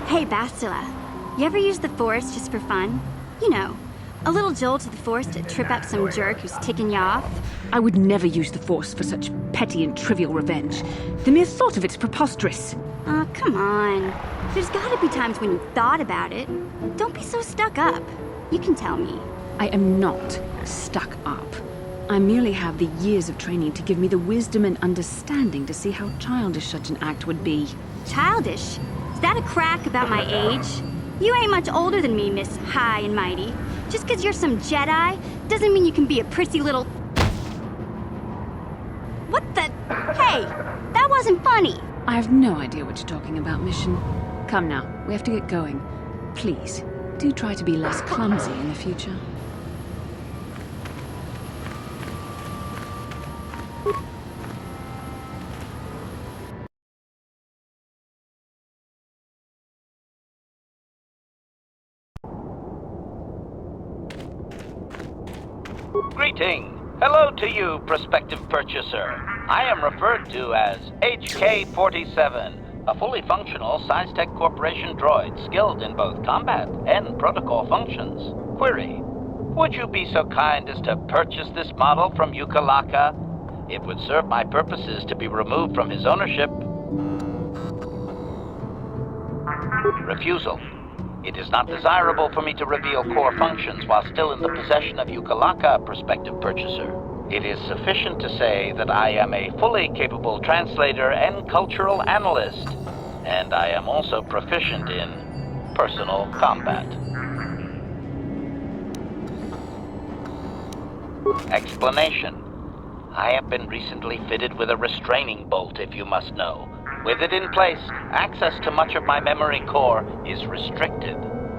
Hey, Bastila, you ever use the Force just for fun? You know, a little jolt of the Force to trip up some jerk who's ticking you off? I would never use the Force for such petty and trivial revenge. The mere thought of it's preposterous. Oh, come on. There's gotta be times when you've thought about it. Don't be so stuck up. You can tell me. I am not stuck up. I merely have the years of training to give me the wisdom and understanding to see how childish such an act would be. Childish? Is that a crack about my age? You ain't much older than me, Miss High and Mighty. Just 'cause you're some Jedi doesn't mean you can be a prissy little... What the... Hey, that wasn't funny. I have no idea what you're talking about, Mission. Come now, we have to get going. Please, do try to be less clumsy in the future. Greeting. Hello to you, prospective purchaser. I am referred to as HK-47, a fully functional SciTech Corporation droid skilled in both combat and protocol functions. Query: would you be so kind as to purchase this model from Ukalaka? It would serve my purposes to be removed from his ownership. Refusal. It is not desirable for me to reveal core functions while still in the possession of Ukalaka, prospective purchaser. It is sufficient to say that I am a fully capable translator and cultural analyst, and I am also proficient in personal combat. Explanation. I have been recently fitted with a restraining bolt, if you must know. With it in place, access to much of my memory core is restricted.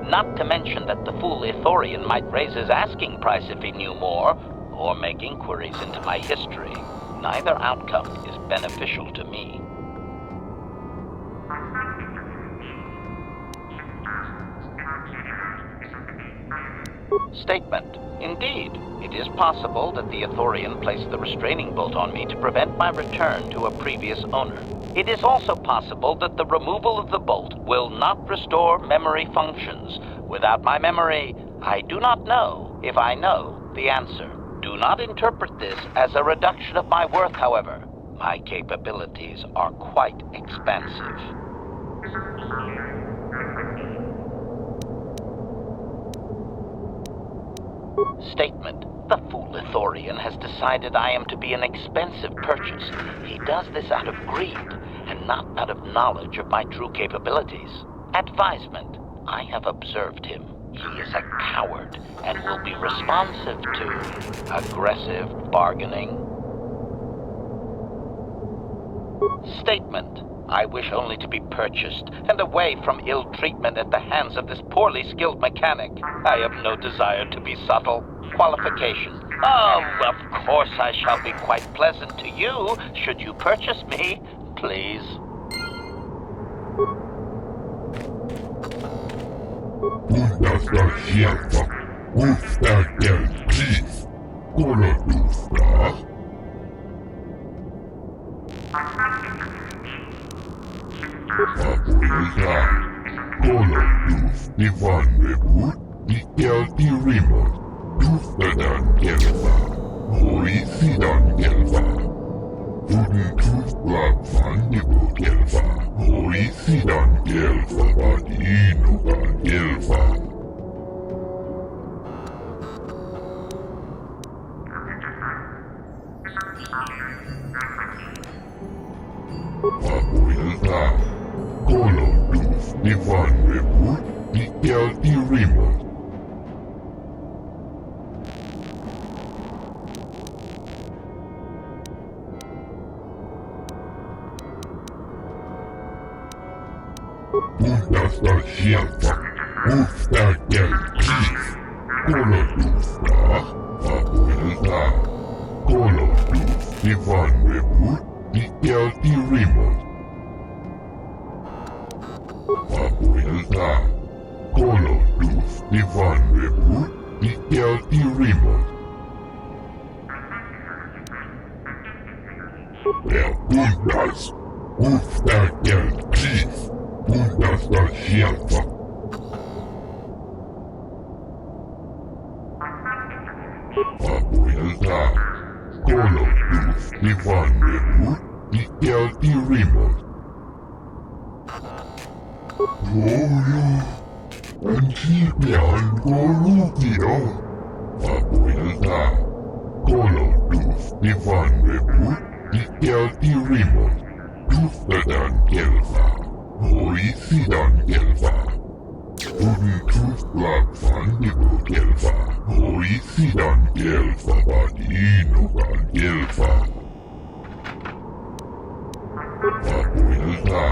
Not to mention that the fool Ithorian might raise his asking price if he knew more, or make inquiries into my history. Neither outcome is beneficial to me. Statement. Indeed, it is possible that the Ithorian placed the restraining bolt on me to prevent my return to a previous owner. It is also possible that the removal of the bolt will not restore memory functions. Without my memory, I do not know if I know the answer. Do not interpret this as a reduction of my worth, however. My capabilities are quite expansive. Statement. The fool Ithorian has decided I am to be an expensive purchase. He does this out of greed, and not out of knowledge of my true capabilities. Advisement. I have observed him. He is a coward, and will be responsive to aggressive bargaining. Statement. I wish only to be purchased, and away from ill treatment at the hands of this poorly skilled mechanic. I have no desire to be subtle. Qualification. Oh, of course I shall be quite pleasant to you, should you purchase me, please. Usta sierpa, usta del chief, kolodusta. Apuilta, kolodus divan bebut, dikel dirimot, dustadan gelva, hoi sidan gelva. Duden tuf blab van nibo gelva, hoi sidan gelva, badinogan gelva. Apuilta, kolodus divan bebut, dikel dirimot. Usta sierpa, usta del chief, kolodusta. Apuilta, kolodus divan bebut, dikel dirimot. Apuilta, kolodus divan bebut, dikel dirimot. Bundas, usta del chief, bundas da sierpa. Apuilta, kolodus divan bebut, dikel dirimot. Golo, antibian golugio. Apuilta, kolodus divan bebut, dikel dirimot. Dustadan gelva, hoi sidan gelva. Duden tuf blab van nibo gelva, hoi sidan gelva, badinogan gelva. Apuilta,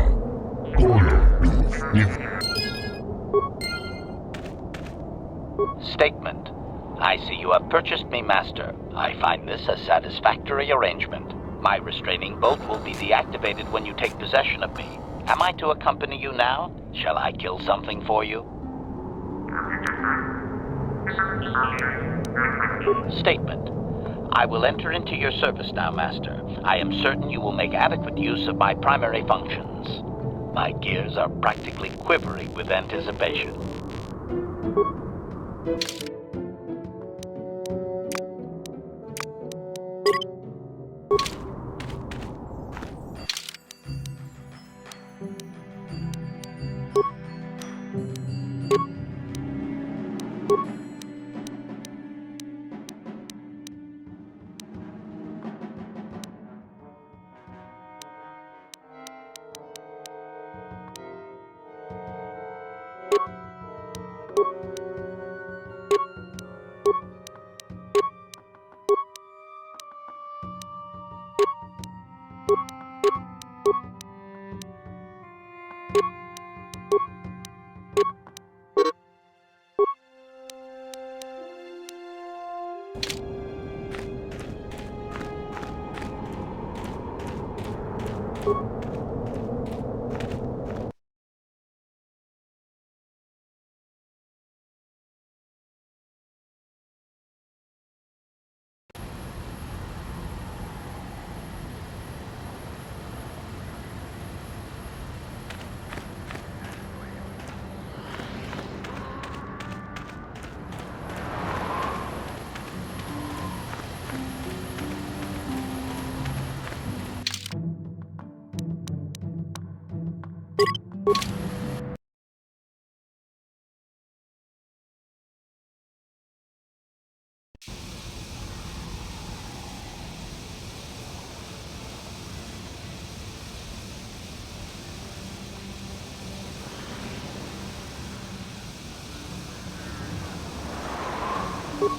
kolodus divan. Statement. I see you have purchased me, Master. I find this a satisfactory arrangement. My restraining bolt will be deactivated when you take possession of me. Am I to accompany you now? Shall I kill something for you? Statement. I will enter into your service now, Master. I am certain you will make adequate use of my primary functions. My gears are practically quivering with anticipation.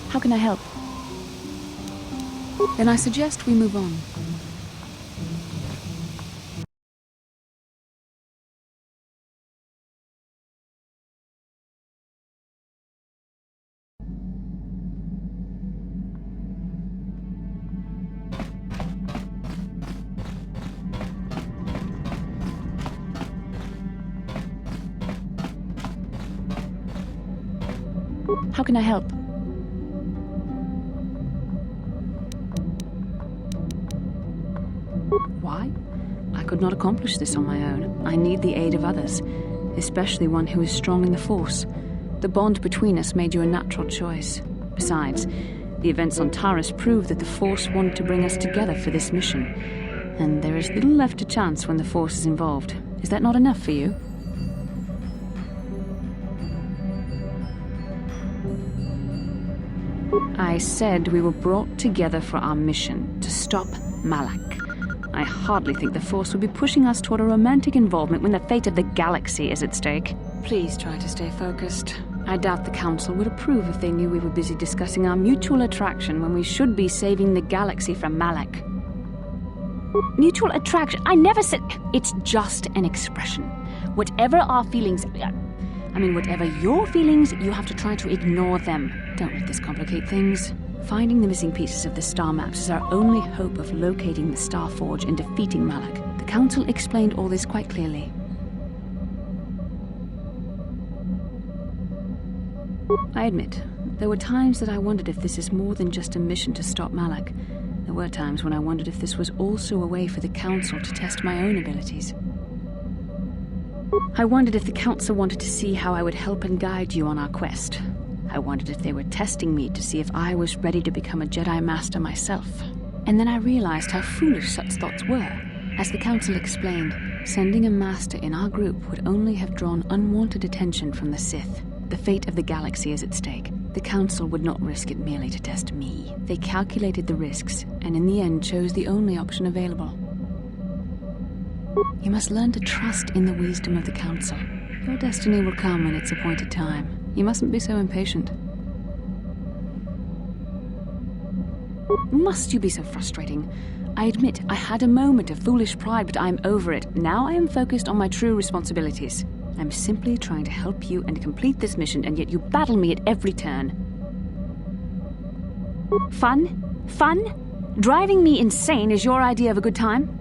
How can I help? Then I suggest we move on. How can I help? Why? I could not accomplish this on my own. I need the aid of others, especially one who is strong in the Force. The bond between us made you a natural choice. Besides, the events on Taris prove that the Force wanted to bring us together for this mission, and there is little left to chance when the Force is involved. Is that not enough for you? I said we were brought together for our mission, to stop Malak. I hardly think the Force would be pushing us toward a romantic involvement when the fate of the galaxy is at stake. Please try to stay focused. I doubt the Council would approve if they knew we were busy discussing our mutual attraction when we should be saving the galaxy from Malak. Mutual attraction? I never said... It's just an expression. Whatever our feelings... whatever your feelings, you have to try to ignore them. Don't let this complicate things. Finding the missing pieces of the star maps is our only hope of locating the Star Forge and defeating Malak. The Council explained all this quite clearly. I admit, there were times that I wondered if this is more than just a mission to stop Malak. There were times when I wondered if this was also a way for the Council to test my own abilities. I wondered if the Council wanted to see how I would help and guide you on our quest. I wondered if they were testing me to see if I was ready to become a Jedi Master myself. And then I realized how foolish such thoughts were. As the Council explained, sending a Master in our group would only have drawn unwanted attention from the Sith. The fate of the galaxy is at stake. The Council would not risk it merely to test me. They calculated the risks, and in the end chose the only option available. You must learn to trust in the wisdom of the Council. Your destiny will come when it's appointed time. You mustn't be so impatient. Must you be so frustrating? I admit, I had a moment of foolish pride, but I'm over it. Now I am focused on my true responsibilities. I'm simply trying to help you and complete this mission, and yet you battle me at every turn. Fun? Fun? Driving me insane is your idea of a good time?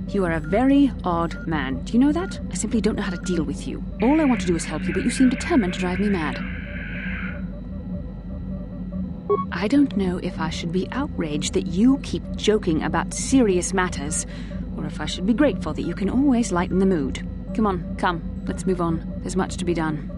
You are a very odd man. Do you know that? I simply don't know how to deal with you. All I want to do is help you, but you seem determined to drive me mad. I don't know if I should be outraged that you keep joking about serious matters, or if I should be grateful that you can always lighten the mood. Come on, come. Let's move on. There's much to be done.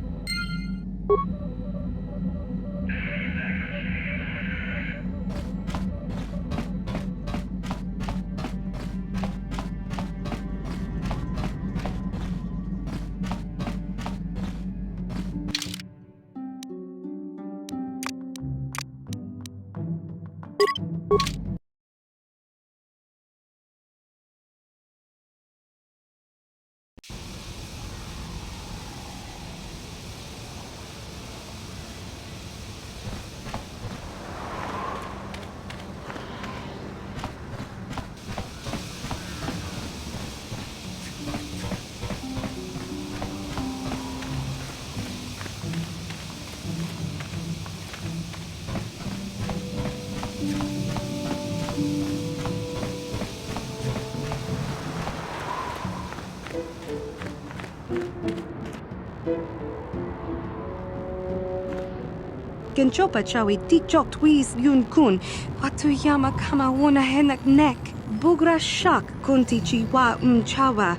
Genchopa chawi tikjok twis yun kun. Watuyama kama wona henak nek. Bugra shak kunti chiwa chawa.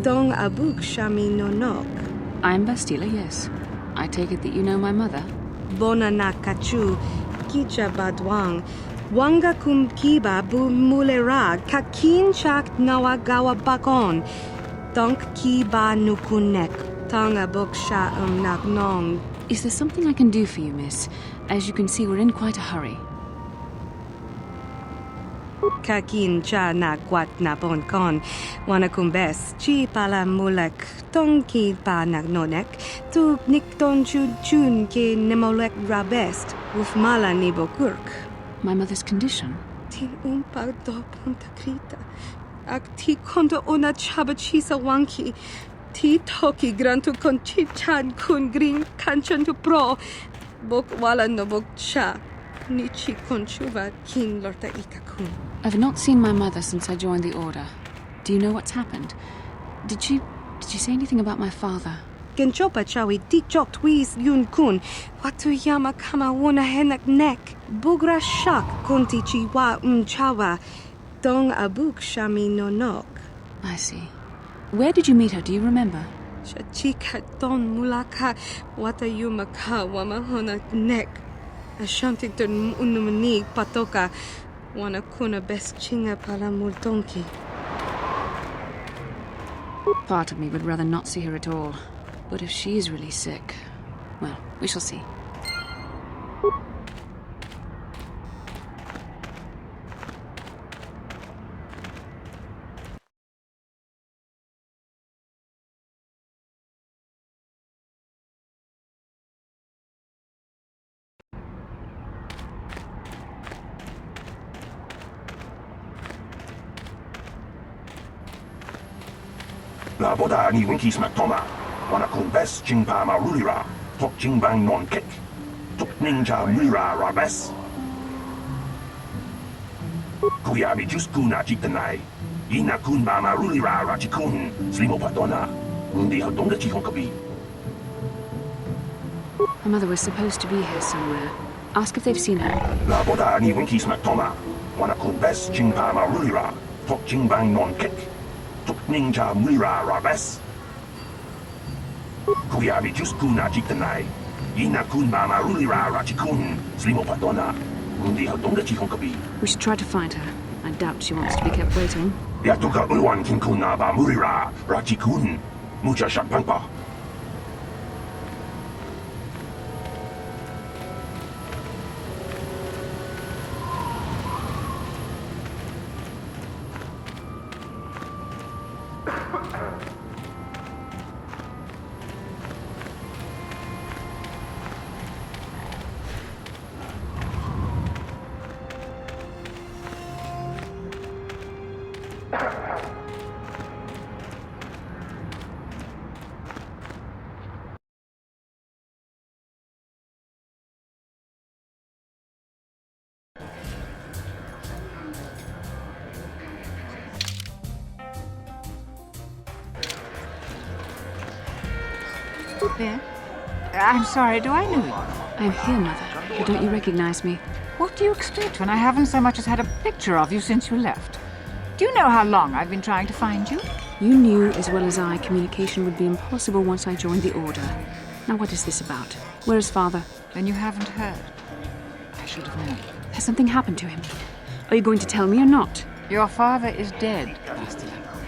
Dong abuk shami nonok. I'm Bastila, yes. I take it that you know my mother? Bona na kachu. Kicha badwang. Wanga kum kiba bu mulera. Kakin chak nawagawa bakon. Donk kiba nukunek. Tonga buk sha nagnong. Is there something I can do for you, miss? As you can see, we're in quite a hurry. Kakin cha na kwat na bon kon. Wanakumbes, chi pala mulek, tonki pa nagnonek, tu nikton chun ke nemolek rabest, ufmala nibo kurk. My mother's condition? Ti umpa do punta krita. Ak ti konto ona chaba chisa wanki. Ti toki grantu kon chichan kun green kanchan tu pro. Bok wala no bok cha. Nichi konchuva kin lorta ikakun. I've not seen my mother since I joined the Order. Do you know what's happened? Did she say anything about my father? Genchopa chawi tikjok twis yun kun. Watuyama kama wona henak nek. Bugra shak kunti chiwa chawa. Dong abuk shami nonok. I see. Where did you meet her? Do you remember? Chachika don mulaka watayuma ka wamahona nek. Ashantington unumani patoka. Wana kuna best chinga pala multonki. Part of me would rather not see her at all. But if she is really sick, well, we shall see. La boda ni winki smaktoma. Wana kun bes jingpa marulira. Tok jingbang non kek. Tok ninja mira rabes. Kuyabi jus kuna jitanai. Ina kun ba marulira rachikun. Slimo padona. Undi hadonga chihonkabi. My mother was supposed to be here somewhere. Ask if they've seen her. La boda ni winki smaktoma. Wana kun bes jingpa marulira. Tok jingbang non kek. Tok ninja mira rabes. Kuyabi jus kuna jitanai. Ina kun ba marulira rachikun. Slimo padona. Undi hadonga chihonkabi. We should try to find her. I doubt she wants to be kept waiting. Yatuka ulwan kinkuna ba murira rachikun. Mucha shakpangpa. Ben? I'm sorry, do I know you? I'm here, Mother. But don't you recognize me? What do you expect when I haven't so much as had a picture of you since you left? Do you know how long I've been trying to find you? You knew as well as I communication would be impossible once I joined the Order. Now what is this about? Where is Father? Then you haven't heard. I should have known. Has something happened to him? Are you going to tell me or not? Your father is dead, Bastila.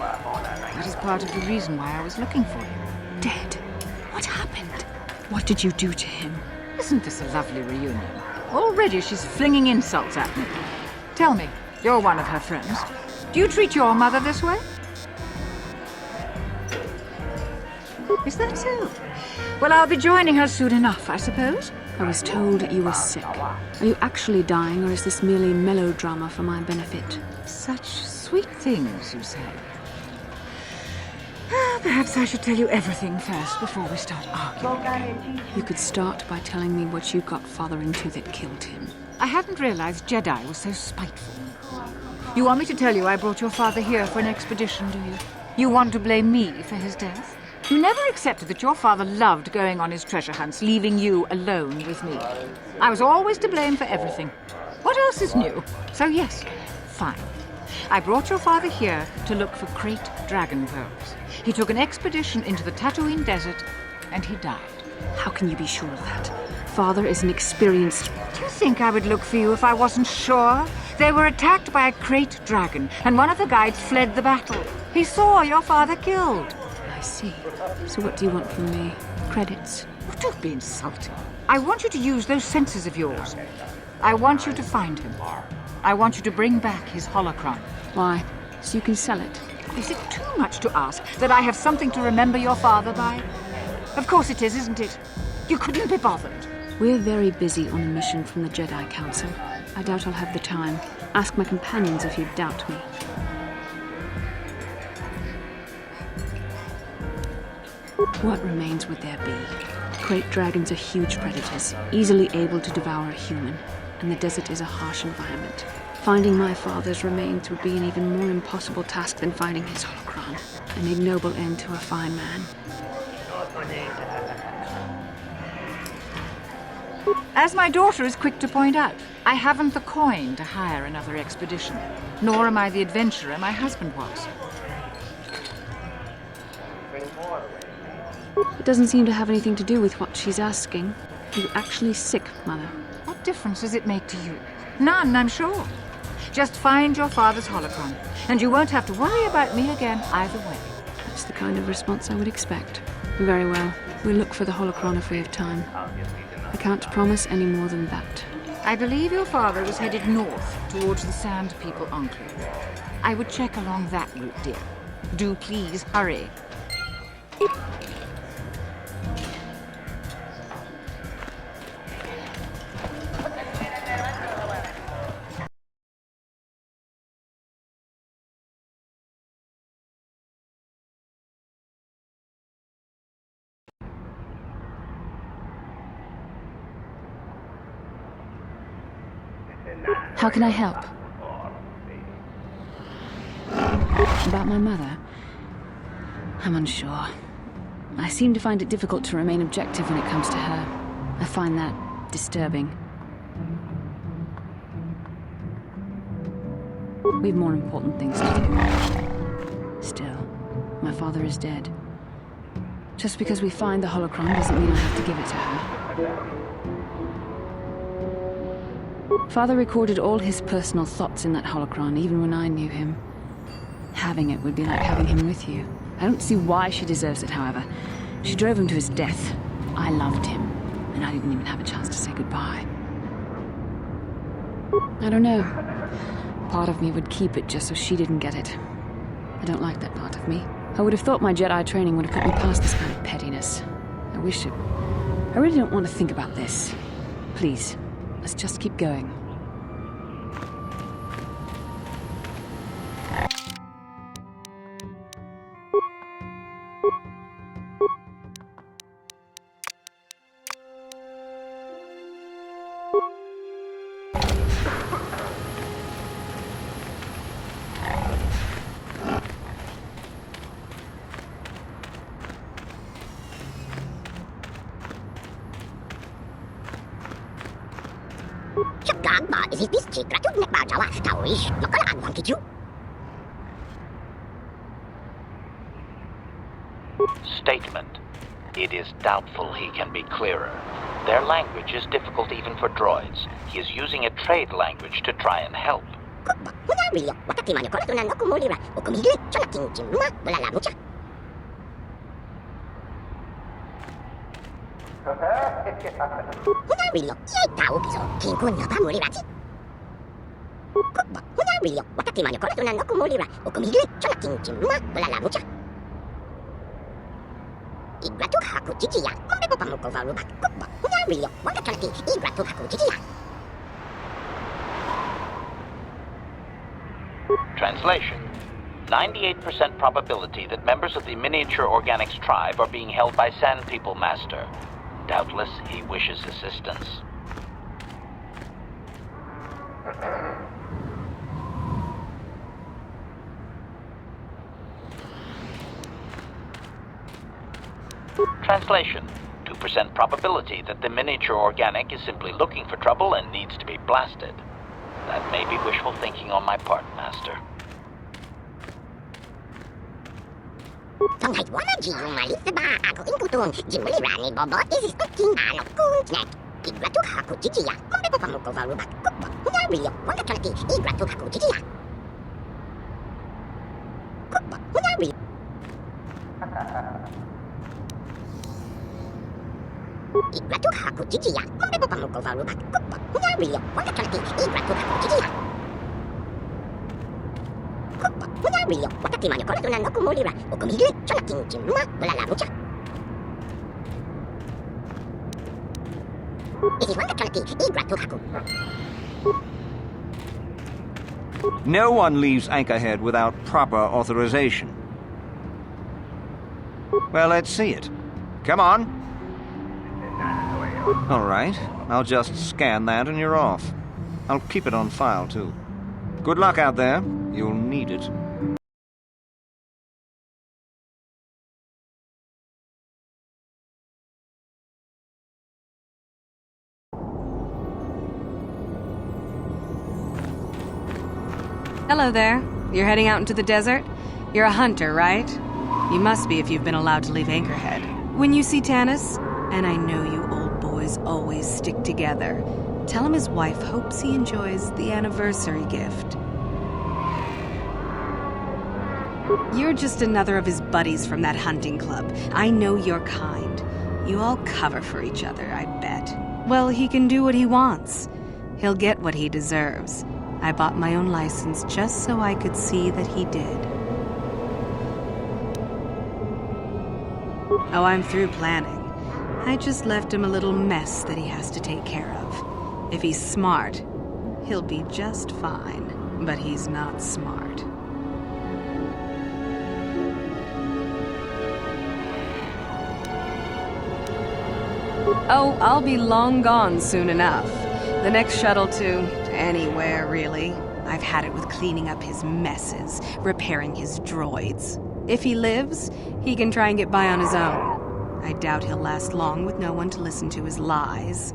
That is part of the reason why I was looking for you. Dead? What happened? What did you do to him? Isn't this a lovely reunion? Already she's flinging insults at me. Tell me, you're one of her friends. Do you treat your mother this way? Is that so? Well, I'll be joining her soon enough, I suppose. I was told you were sick. Are you actually dying, or is this merely melodrama for my benefit? Such sweet things, you say. Perhaps I should tell you everything first before we start arguing. You could start by telling me what you got Father into that killed him. I hadn't realized Jedi was so spiteful. You want me to tell you I brought your father here for an expedition, do you? You want to blame me for his death? You never accepted that your father loved going on his treasure hunts, leaving you alone with me. I was always to blame for everything. What else is new? So yes, fine. I brought your father here to look for great dragon pearls. He took an expedition into the Tatooine desert, and he died. How can you be sure of that? Father is an experienced... Do you think I would look for you if I wasn't sure? They were attacked by a great dragon, and one of the guides fled the battle. He saw your father killed. I see. So what do you want from me? Credits? Oh, don't be insulting. I want you to use those senses of yours. I want you to find him. I want you to bring back his holocron. Why? So you can sell it? Is it too much to ask that I have something to remember your father by? Of course it is, isn't it? You couldn't be bothered. We're very busy on a mission from the Jedi Council. I doubt I'll have the time. Ask my companions if you doubt me. What remains would there be? Great dragons are huge predators, easily able to devour a human, and the desert is a harsh environment. Finding my father's remains would be an even more impossible task than finding his holocron, an ignoble end to a fine man. As my daughter is quick to point out, I haven't the coin to hire another expedition, nor am I the adventurer my husband was. It doesn't seem to have anything to do with what she's asking. Are you actually sick, Mother? What difference does it make to you? None, I'm sure. Just find your father's holocron, and you won't have to worry about me again either way. That's the kind of response I would expect. Very well. We'll look for the holocron if we have time. I can't promise any more than that. I believe your father was headed north towards the Sand People Enclave. I would check along that route, dear. Do please hurry. How can I help? About my mother? I'm unsure. I seem to find it difficult to remain objective when it comes to her. I find that disturbing. We have more important things to do. Still, my father is dead. Just because we find the holocron doesn't mean I have to give it to her. Father recorded all his personal thoughts in that holocron, even when I knew him. Having it would be like having him with you. I don't see why she deserves it, however. She drove him to his death. I loved him, and I didn't even have a chance to say goodbye. I don't know. Part of me would keep it just so she didn't get it. I don't like that part of me. I would have thought my Jedi training would have put me past this kind of pettiness. I wish it... I really don't want to think about this. Please, let's just keep going. Statement. It is doubtful he can be clearer. Their language is difficult even for droids. He is using a trade language to try and help. Translation. 98% probability that members of the miniature organics tribe are being held by Sand People Master. Doubtless, he wishes assistance. Translation: 2% probability that the miniature organic is simply looking for trouble and needs to be blasted. That may be wishful thinking on my part, Master. No one leaves Anchorhead without proper authorization. Well, let's see it. Come on. All right, I'll just scan that and you're off. I'll keep it on file, too. Good luck out there. You'll need it. Hello there. You're heading out into the desert? You're a hunter, right? You must be if you've been allowed to leave Anchorhead. When you see Tanis, and I know you old boys always stick together, tell him his wife hopes he enjoys the anniversary gift. You're just another of his buddies from that hunting club. I know your kind. You all cover for each other, I bet. Well, he can do what he wants. He'll get what he deserves. I bought my own license just so I could see that he did. Oh, I'm through planning. I just left him a little mess that he has to take care of. If he's smart, he'll be just fine. But he's not smart. Oh, I'll be long gone soon enough. The next shuttle to anywhere, really. I've had it with cleaning up his messes, repairing his droids. If he lives, he can try and get by on his own. I doubt he'll last long with no one to listen to his lies.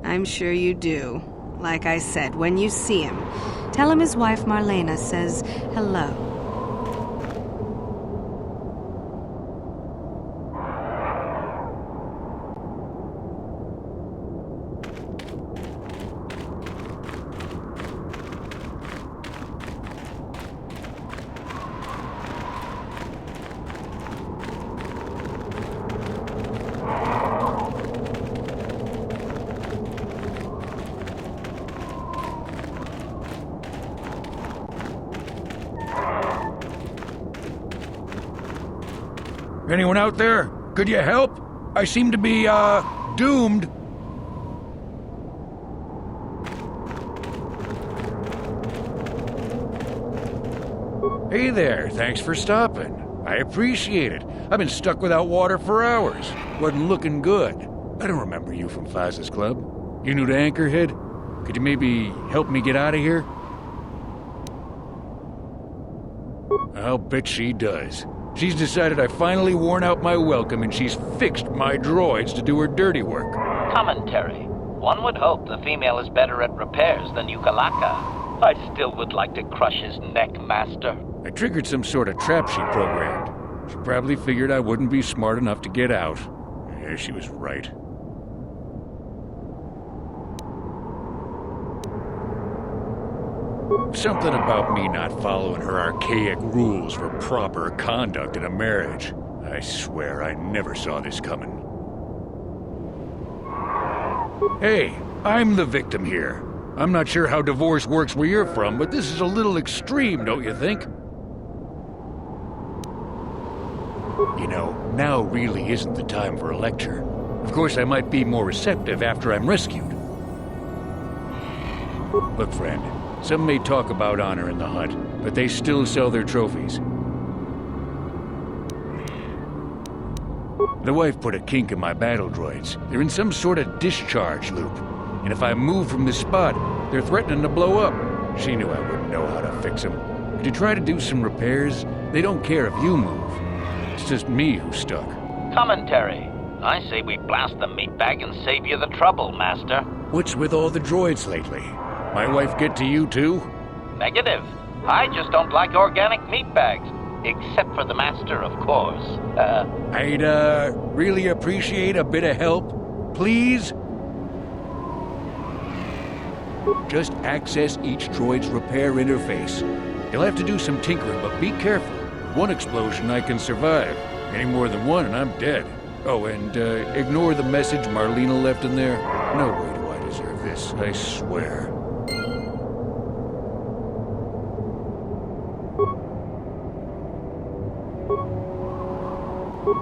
I'm sure you do. Like I said, when you see him, tell him his wife Marlena says hello. Anyone out there? Could you help? I seem to be, doomed. Hey there, thanks for stopping. I appreciate it. I've been stuck without water for hours. Wasn't looking good. I don't remember you from Faz's Club. You new to Anchorhead? Could you maybe help me get out of here? I'll bet she does. She's decided I finally worn out my welcome and she's fixed my droids to do her dirty work. Commentary. One would hope the female is better at repairs than Yukalaka. I still would like to crush his neck, Master. I triggered some sort of trap she programmed. She probably figured I wouldn't be smart enough to get out. Yeah, she was right. Something about me not following her archaic rules for proper conduct in a marriage. I swear I never saw this coming. Hey, I'm the victim here. I'm not sure how divorce works where you're from, but this is a little extreme, don't you think? You know, now really isn't the time for a lecture. Of course, I might be more receptive after I'm rescued. Look, friend, Some may talk about honor in the hut, but they still sell their trophies. The wife put a kink in my battle droids. They're in some sort of discharge loop. And if I move from this spot, they're threatening to blow up. She knew I wouldn't know how to fix them. Could you try to do some repairs? They don't care if you move. It's just me who's stuck. Commentary. I say we blast the meat bag and save you the trouble, Master. What's with all the droids lately? My wife get to you too? Negative. I just don't like organic meat bags. Except for the Master, of course. I'd, really appreciate a bit of help. Please? Just access each droid's repair interface. You'll have to do some tinkering, but be careful. One explosion I can survive. Any more than one and I'm dead. Oh, and ignore the message Marlena left in there. No way do I deserve this, I swear.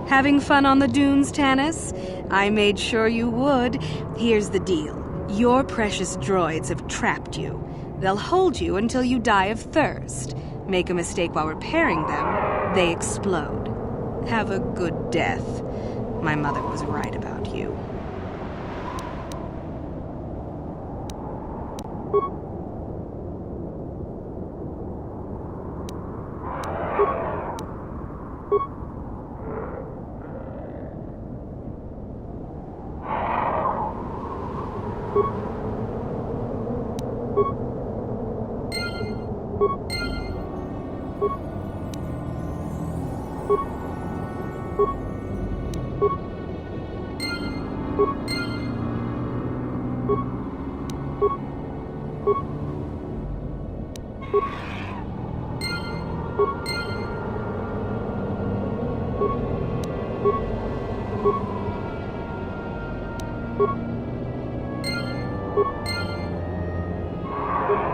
Having fun on the dunes, Tanis? I made sure you would. Here's the deal. Your precious droids have trapped you. They'll hold you until you die of thirst. Make a mistake while repairing them, they explode. Have a good death. My mother was right about you.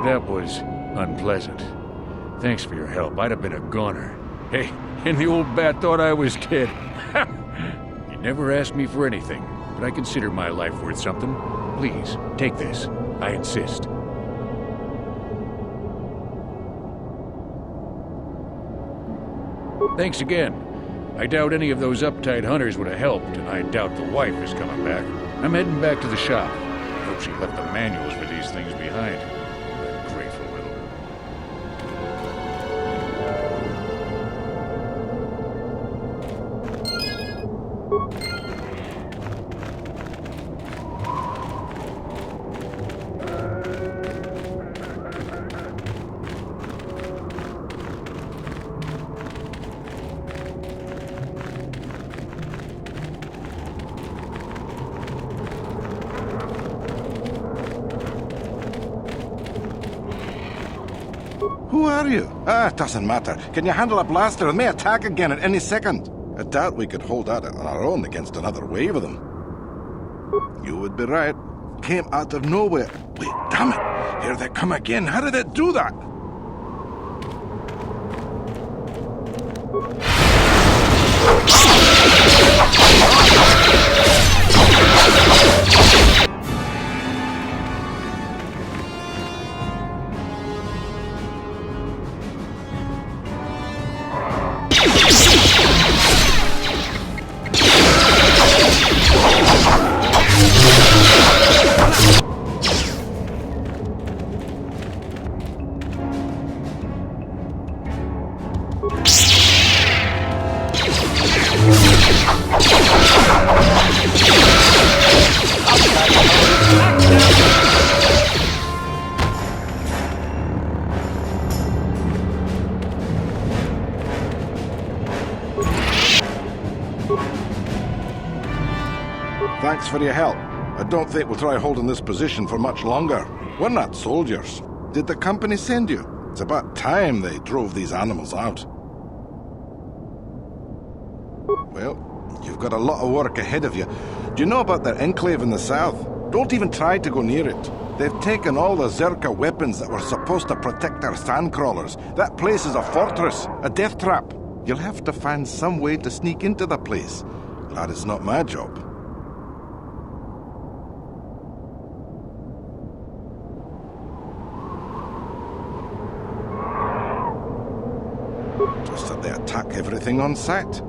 That was unpleasant. Thanks for your help. I'd have been a goner. Hey, and the old bat thought I was dead. You never asked me for anything, but I consider my life worth something. Please, take this. I insist. Thanks again. I doubt any of those uptight hunters would have helped, and I doubt the wife is coming back. I'm heading back to the shop. I hope she left the manuals for these things behind. I'm grateful little. Who are you? It doesn't matter. Can you handle a blaster? It may attack again at any second. I doubt we could hold out on our own against another wave of them. You would be right. Came out of nowhere. Wait, damn it! Here they come again. How did it do that? Thanks for your help. I don't think we'll try holding this position for much longer. We're not soldiers. Did the company send you? It's about time they drove these animals out. Well, you've got a lot of work ahead of you. Do you know about their enclave in the south? Don't even try to go near it. They've taken all the Zerka weapons that were supposed to protect our sandcrawlers. That place is a fortress, a death trap. You'll have to find some way to sneak into the place. Glad it's not my job. Just that they attack everything on sight.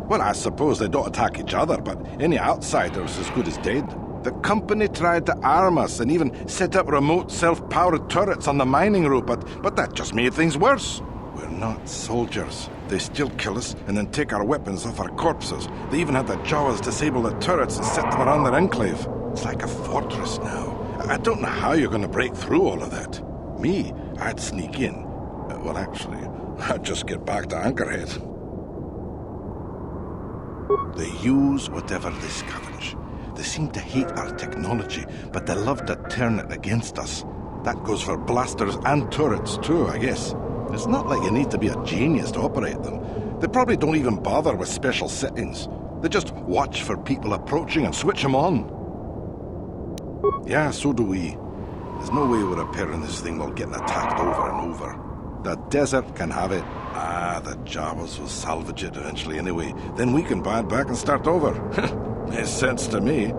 Well, I suppose they don't attack each other, but any outsider's as good as dead. The company tried to arm us and even set up remote self-powered turrets on the mining route, but that just made things worse. We're not soldiers. They still kill us and then take our weapons off our corpses. They even had the Jawas disable the turrets and set them around their enclave. It's like a fortress now. I don't know how you're going to break through all of that. Me, I'd sneak in. Well, actually, I'd just get back to Anchorhead. They use whatever they scavenge. They seem to hate our technology, but they love to turn it against us. That goes for blasters and turrets too, I guess. It's not like you need to be a genius to operate them. They probably don't even bother with special settings. They just watch for people approaching and switch them on. Yeah, so do we. There's no way we're repairing this thing while getting attacked over and over. The desert can have it. The Jawas will salvage it eventually anyway. Then we can buy it back and start over. Makes sense to me.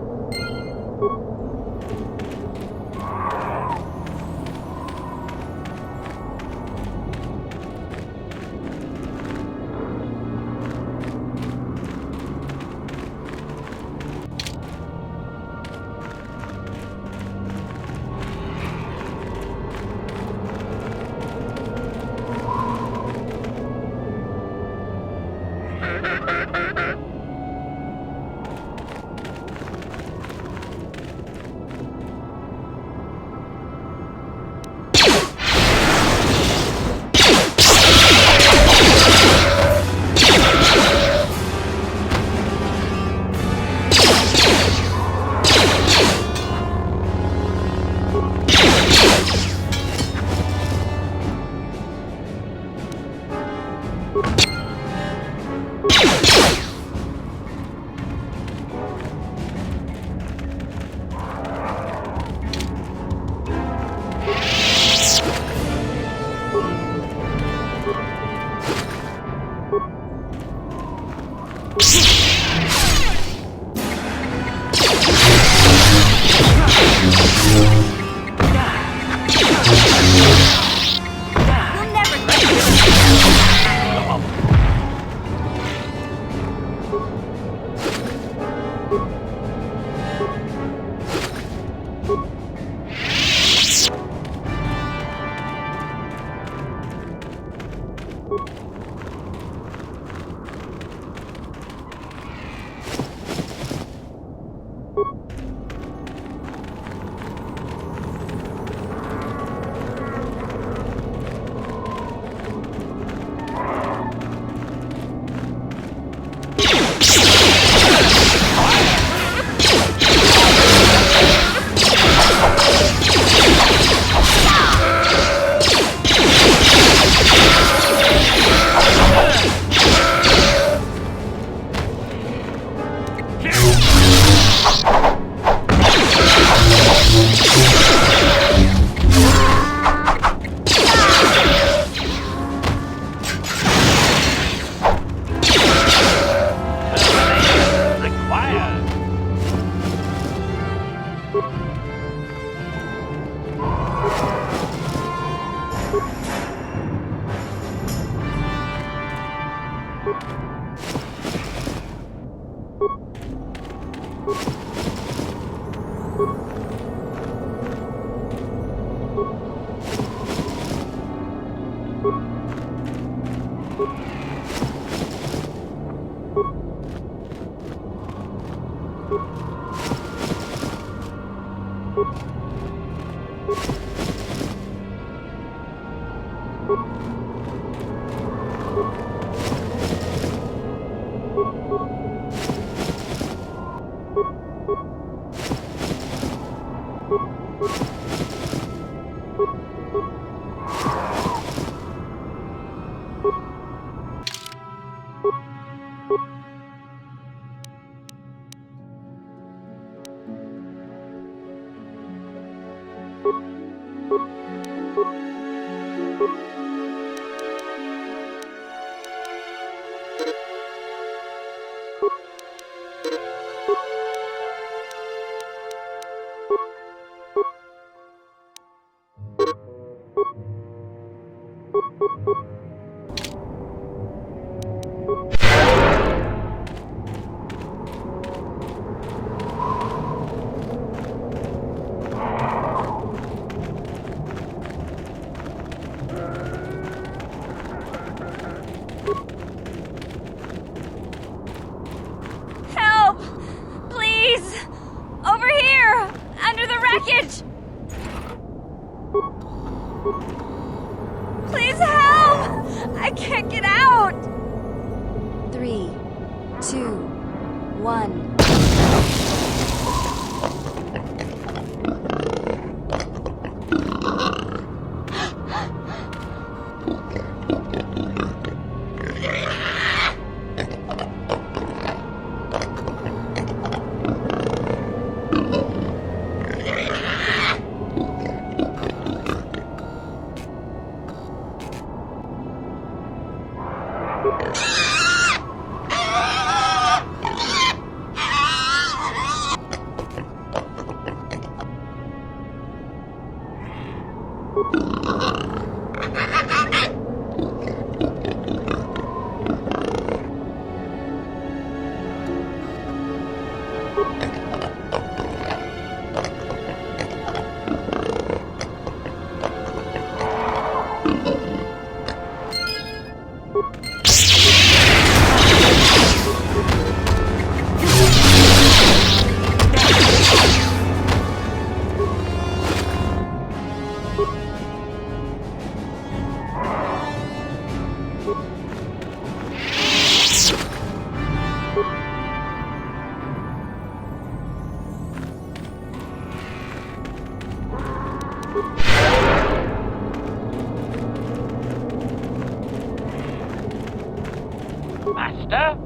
Master?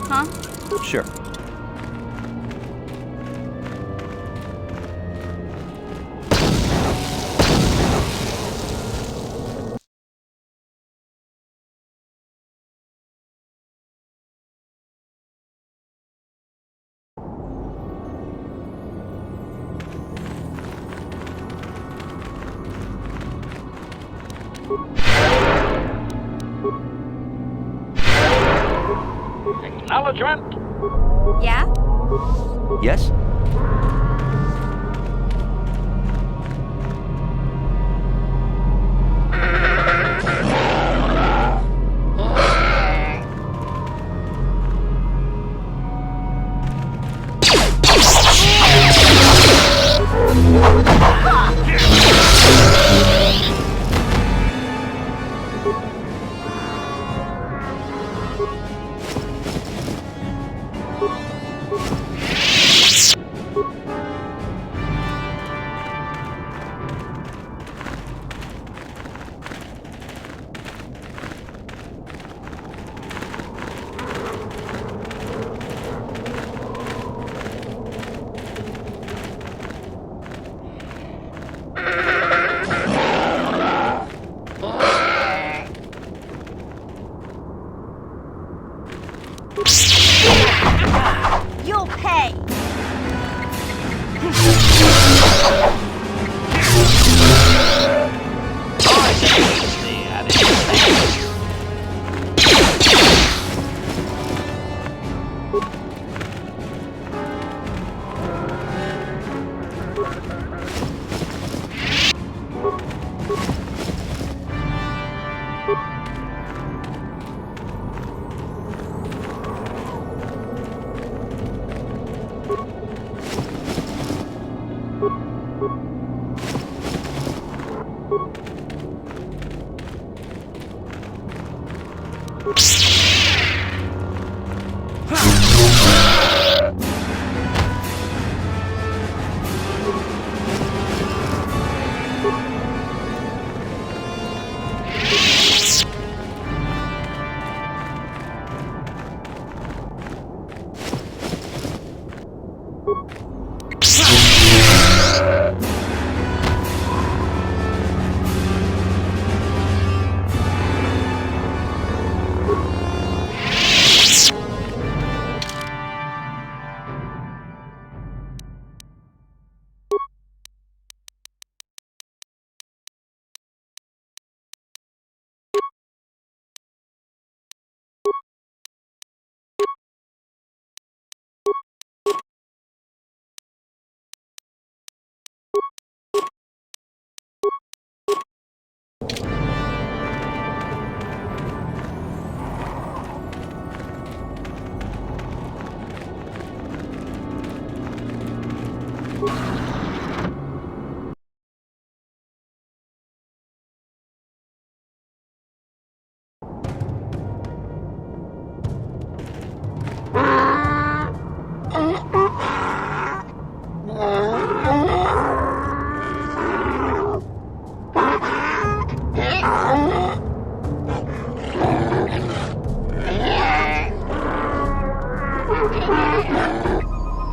Huh? Sure. Acknowledgement? Yeah? Yes? You'll pay!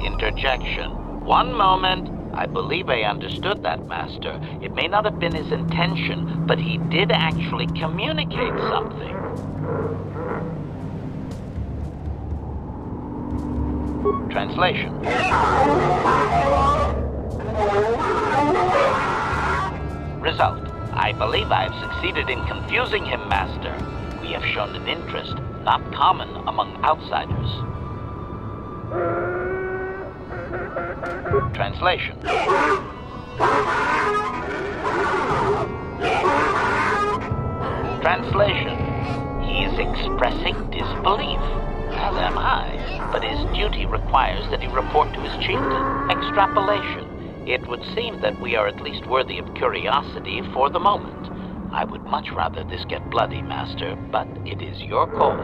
Interjection. One moment. I believe I understood that, Master. It may not have been his intention, but he did actually communicate something. Translation. Result. I believe I have succeeded in confusing him, Master. We have shown an interest not common among outsiders. Translation. Translation. He is expressing disbelief, as am I, but his duty requires that he report to his chieftain. Extrapolation. It would seem that we are at least worthy of curiosity for the moment. I would much rather this get bloody, Master, but it is your call.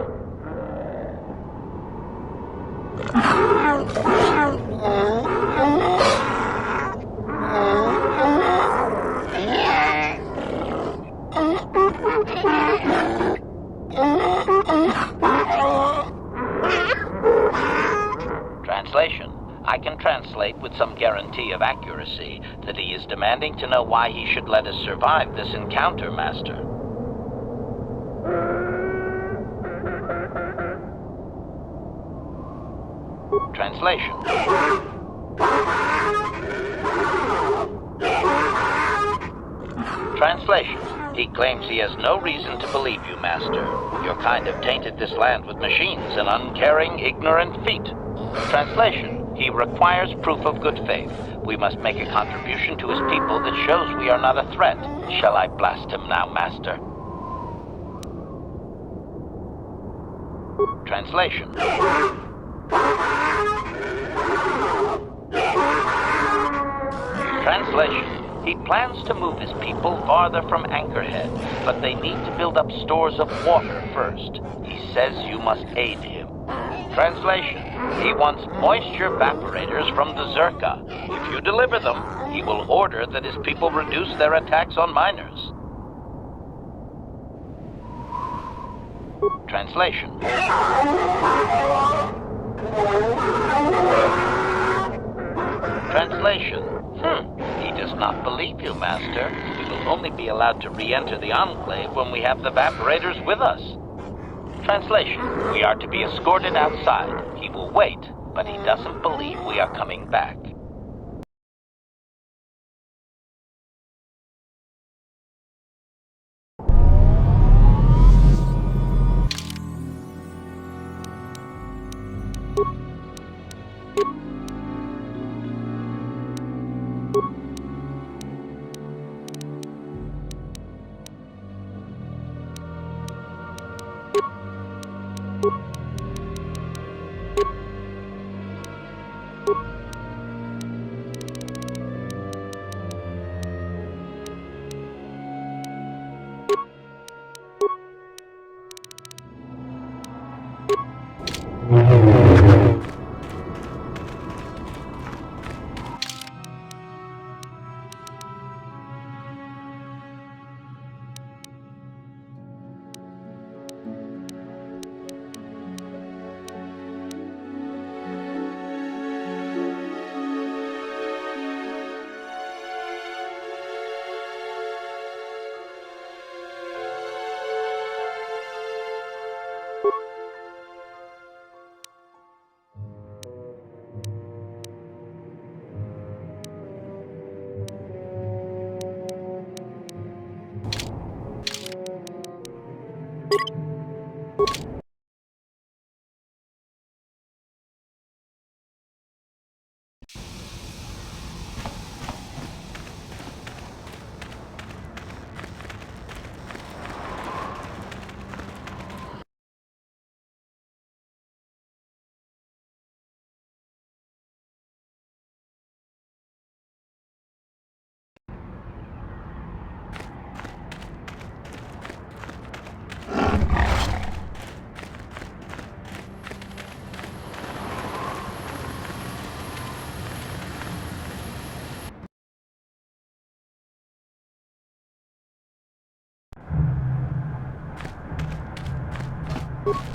Translation. I can translate with some guarantee of accuracy that he is demanding to know why he should let us survive this encounter, Master. Translation. Translation. He claims he has no reason to believe you, Master. Your kind have tainted this land with machines and uncaring, ignorant feet. Translation. He requires proof of good faith. We must make a contribution to his people that shows we are not a threat. Shall I blast him now, Master? Translation. Translation. He plans to move his people farther from Anchorhead, but they need to build up stores of water first. He says you must aid him. Translation. He wants moisture evaporators from the Zerka. If you deliver them, he will order that his people reduce their attacks on miners. Translation. Translation. He does not believe you, Master. We will only be allowed to re-enter the Enclave when we have the evaporators with us. Translation. We are to be escorted outside. He will wait, but he doesn't believe we are coming back.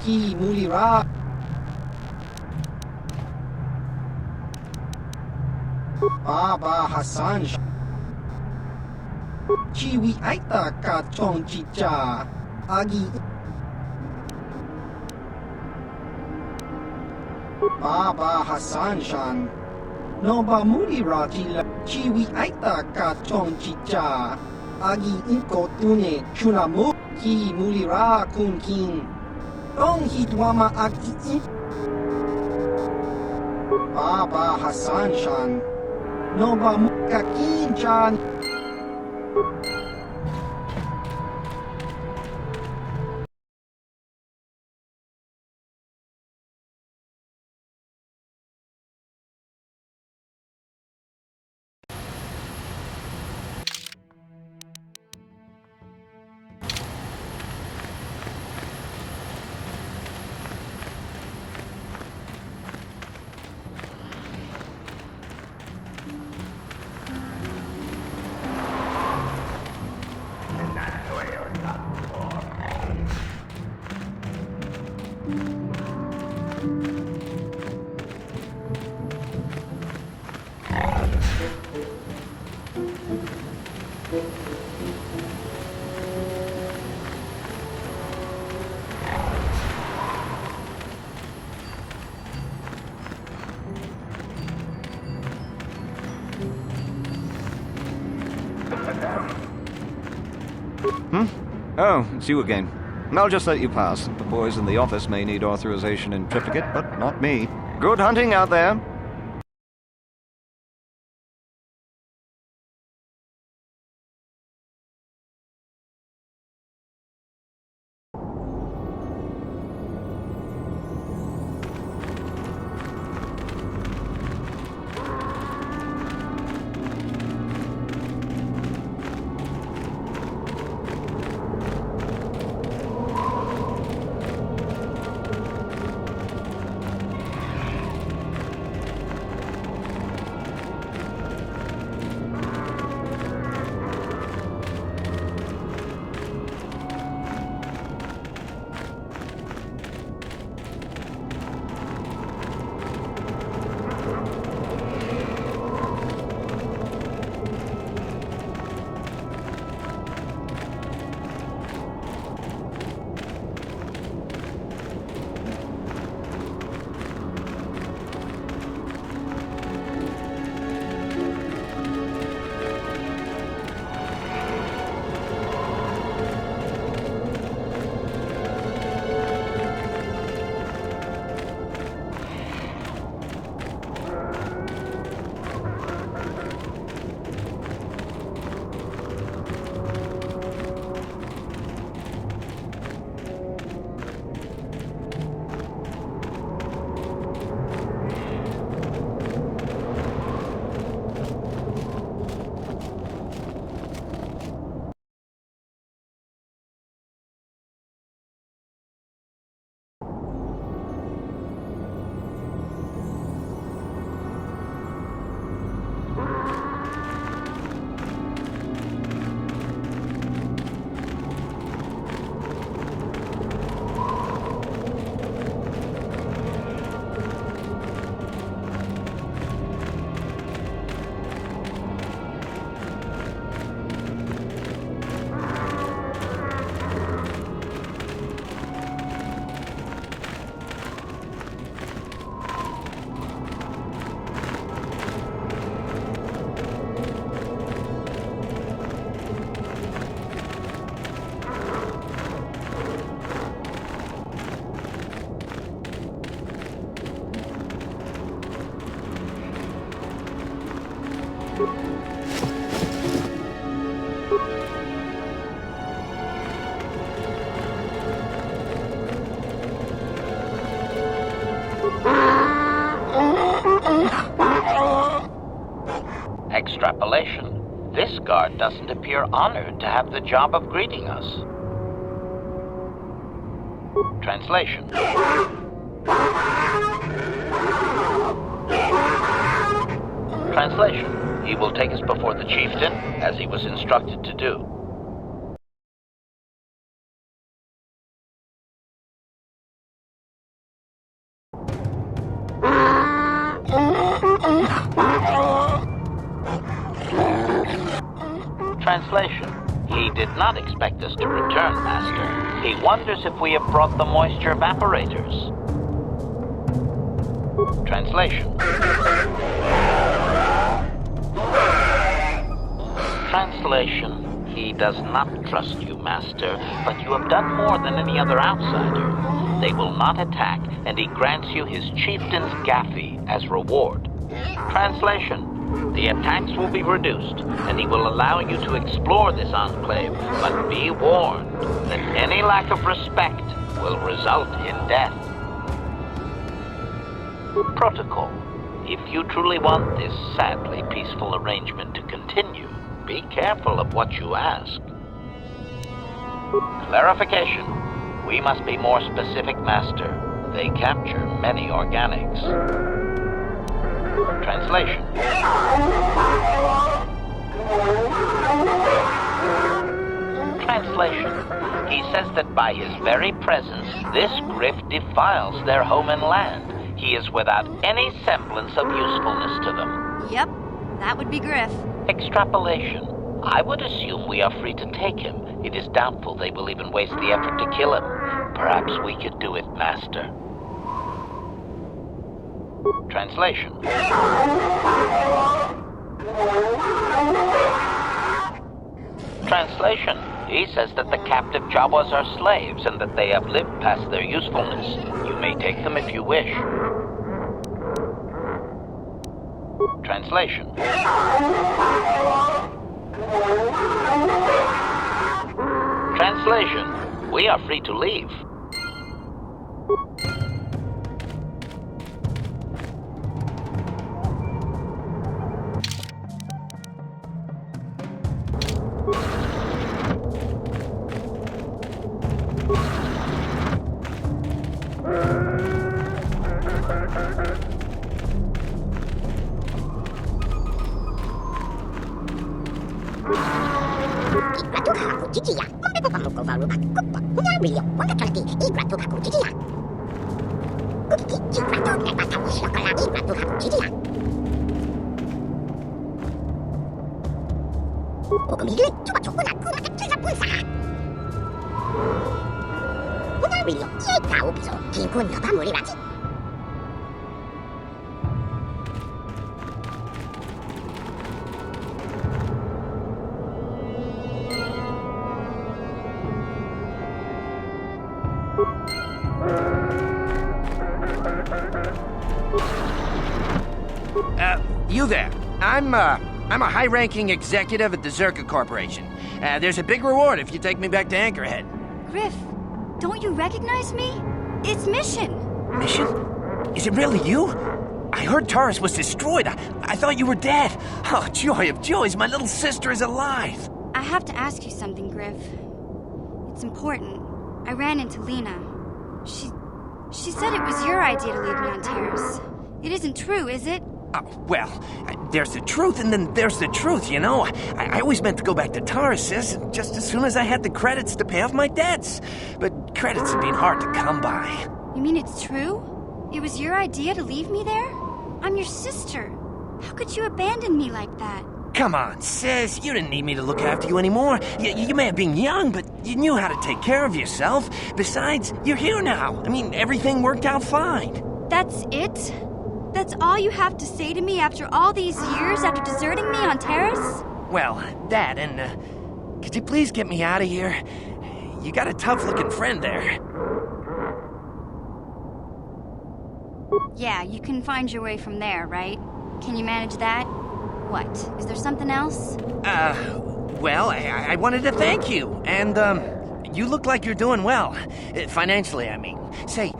Ki Mulira. Baba Hassan Chiwi Aita Ka Chong Chicha Agi Baba Hassan Shan Noba Mulira Chiwi Aita Ka Chong Chicha Agi Inko Tune Chunamu Ki Mulira Kun King Dong Hitwama Agi Baba Hassan Shan Noba Mukakin Chan Oh, it's you again. I'll just let you pass. The boys in the office may need authorization and triplicate, but not me. Good hunting out there. Extrapolation. This guard doesn't appear honored to have the job of greeting us. Translation. Translation. He will take us before the chieftain, as he was instructed to do. Translation. He did not expect us to return, Master. He wonders if we have brought the moisture evaporators. Translation. Translation. He does not trust you, Master, but you have done more than any other outsider. They will not attack, and he grants you his chieftain's gaffy as reward. Translation. The attacks will be reduced, and he will allow you to explore this enclave, but be warned that any lack of respect will result in death. Protocol. If you truly want this sadly peaceful arrangement to continue, be careful of what you ask. Clarification. We must be more specific, Master. They capture many organics. Translation. Translation. He says that by his very presence, this Griff defiles their home and land. He is without any semblance of usefulness to them. Yep, that would be Griff. Extrapolation. I would assume we are free to take him. It is doubtful they will even waste the effort to kill him. Perhaps we could do it, Master. Translation. Translation. He says that the captive Jawas are slaves and that they have lived past their usefulness. You may take them if you wish. Translation. Translation. We are free to leave. You there. I'm a high-ranking executive at the Zerka Corporation. There's a big reward if you take me back to Anchorhead. Griff, don't you recognize me? It's Mission. Mission? Is it really you? I heard Taurus was destroyed. I thought you were dead. Oh, joy of joys, my little sister is alive. I have to ask you something, Griff. It's important. I ran into Lena. She said it was your idea to leave me on Terrace. It isn't true, is it? Well, there's the truth and then there's the truth, you know? I always meant to go back to Taurus's just as soon as I had the credits to pay off my debts. But credits have been hard to come by. You mean it's true? It was your idea to leave me there? I'm your sister. How could you abandon me like that? Come on, sis. You didn't need me to look after you anymore. You may have been young, but you knew how to take care of yourself. Besides, you're here now. I mean, everything worked out fine. That's it? That's all you have to say to me after all these years after deserting me on Terrace? Well, that and, could you please get me out of here? You got a tough-looking friend there. Yeah, you can find your way from there, right? Can you manage that? What? Is there something else? Well, I wanted to thank you, and, you look like you're doing well. Financially, I mean. Say,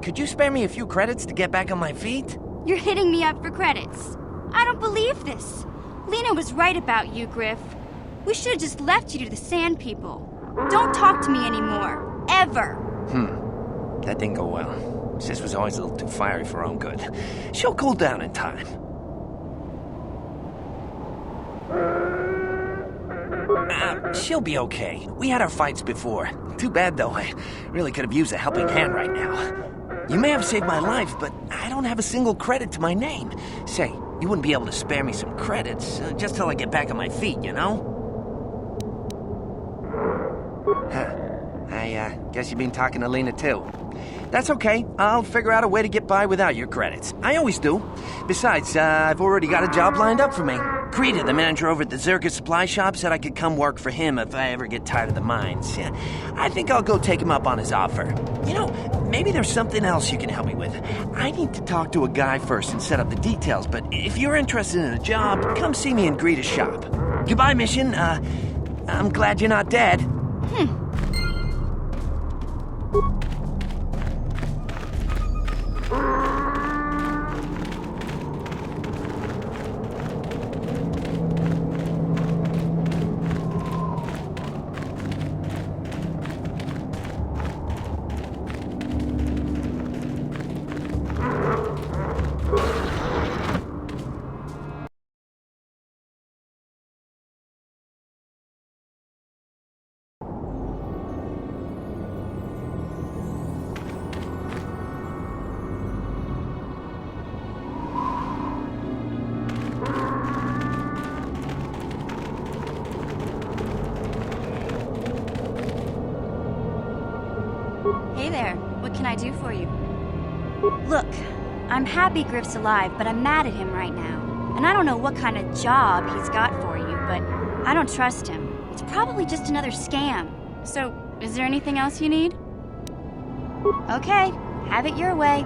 could you spare me a few credits to get back on my feet? You're hitting me up for credits. I don't believe this. Lena was right about you, Griff. We should have just left you to the Sand People. Don't talk to me anymore. Ever. That didn't go well. Sis was always a little too fiery for her own good. She'll cool down in time. She'll be okay. We had our fights before. Too bad, though. I really could have used a helping hand right now. You may have saved my life, but I don't have a single credit to my name. Say, you wouldn't be able to spare me some credits, just till I get back on my feet, you know? Huh. I guess you've been talking to Lena too. That's okay. I'll figure out a way to get by without your credits. I always do. Besides, I've already got a job lined up for me. Krita, the manager over at the Zerka supply shop, said I could come work for him if I ever get tired of the mines. Yeah, I think I'll go take him up on his offer. You know, maybe there's something else you can help me with. I need to talk to a guy first and set up the details, but if you're interested in a job, come see me in Greta's shop. Goodbye, Mission. I'm glad you're not dead. Hey there, what can I do for you? Look, I'm happy Griff's alive, but I'm mad at him right now. And I don't know what kind of job he's got for you, but I don't trust him. It's probably just another scam. So, is there anything else you need? Okay, have it your way.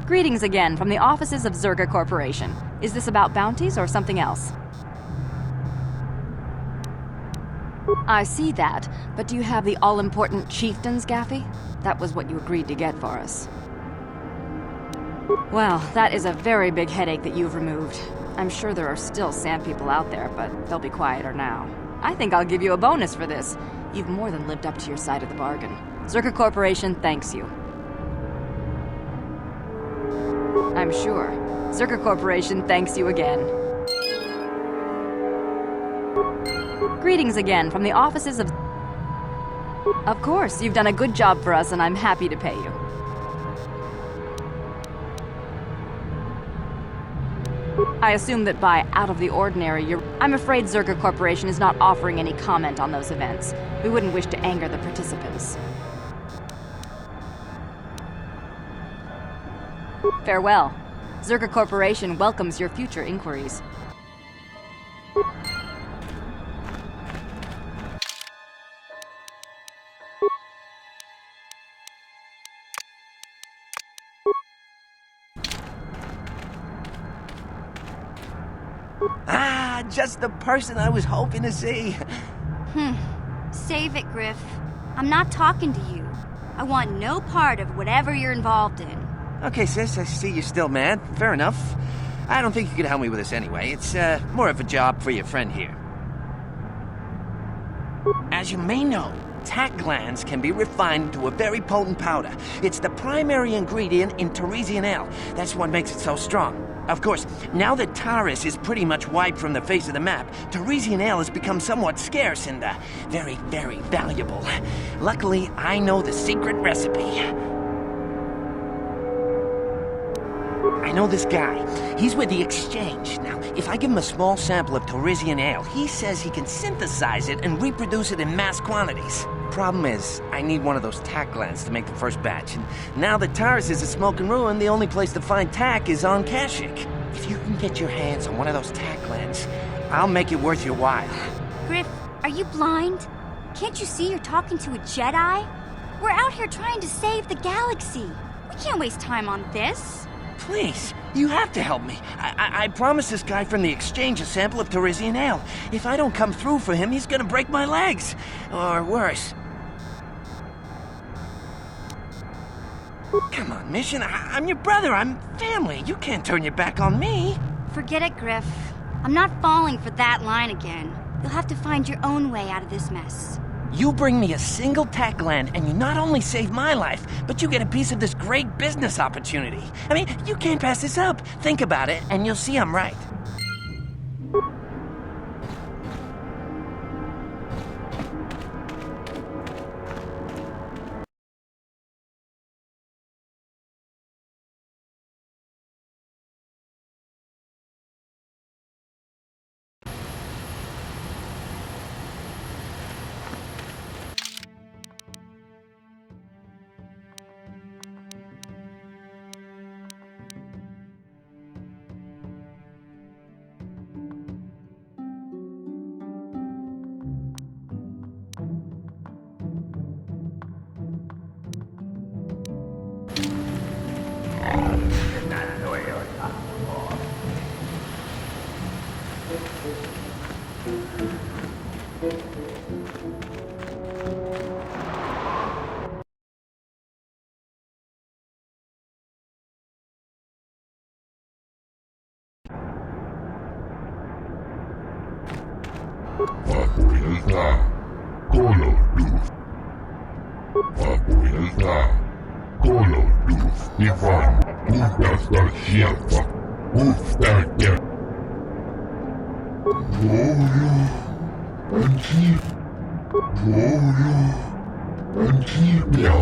Greetings again from the offices of Zerga Corporation. Is this about bounties or something else? I see that, but do you have the all-important chieftains, Gaffy? That was what you agreed to get for us. Well, that is a very big headache that you've removed. I'm sure there are still sand people out there, but they'll be quieter now. I think I'll give you a bonus for this. You've more than lived up to your side of the bargain. Zerga Corporation thanks you. I'm sure. Zerga Corporation thanks you again. Greetings again from the offices of... Of course, you've done a good job for us and I'm happy to pay you. I assume that by out of the ordinary, you're... I'm afraid Zerga Corporation is not offering any comment on those events. We wouldn't wish to anger the participants. Farewell. Zerga Corporation welcomes your future inquiries. Ah, just the person I was hoping to see. Save it, Griff. I'm not talking to you. I want no part of whatever you're involved in. Okay, sis, I see you're still mad. Fair enough. I don't think you could help me with this anyway. It's more of a job for your friend here. As you may know, tack glands can be refined to a very potent powder. It's the primary ingredient in Teresian ale. That's what makes it so strong. Of course, now that Taris is pretty much wiped from the face of the map, Teresian ale has become somewhat scarce and very, very valuable. Luckily, I know the secret recipe. I know this guy. He's with the Exchange. Now, if I give him a small sample of Teresian ale, he says he can synthesize it and reproduce it in mass quantities. Problem is, I need one of those tack glands to make the first batch, and now that Taris is a smoking ruin, the only place to find tack is on Kashyyyk. If you can get your hands on one of those tack glands, I'll make it worth your while. Griff, are you blind? Can't you see you're talking to a Jedi? We're out here trying to save the galaxy. We can't waste time on this. Please, you have to help me. I promised this guy from the Exchange a sample of Teresian ale. If I don't come through for him, he's gonna break my legs. Or worse. Come on, Mission. I'm your brother. I'm family. You can't turn your back on me. Forget it, Griff. I'm not falling for that line again. You'll have to find your own way out of this mess. You bring me a single tack gland, and you not only save my life, but you get a piece of this great business opportunity. I mean, you can't pass this up. Think about it, and you'll see I'm right. Papuilta, Koloduf. Papuilta, Koloduf, Ivan, Uftastar Sjelfa, Uftarker. Volo, Antibia.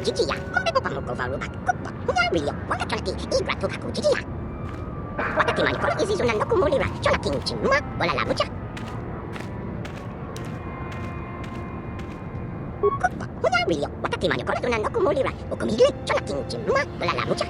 Jijiya, Mombeko Pamoko Varuba, Kupa, Hunario, Wakataki, Igratukaku Jijiya. Wakati Malikoro is Izuna Nokumulira, Jonakin Chima, Wala Mucha. Kupa, Hunario, Wakati Malikoro Zuna Nokumulira, Okumile, Jonakin Chima, Wala Mucha.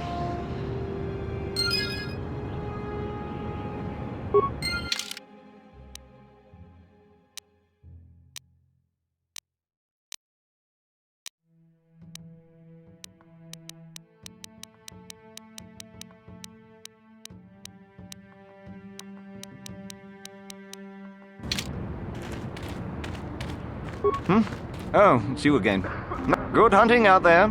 Oh, it's you again. Good hunting out there.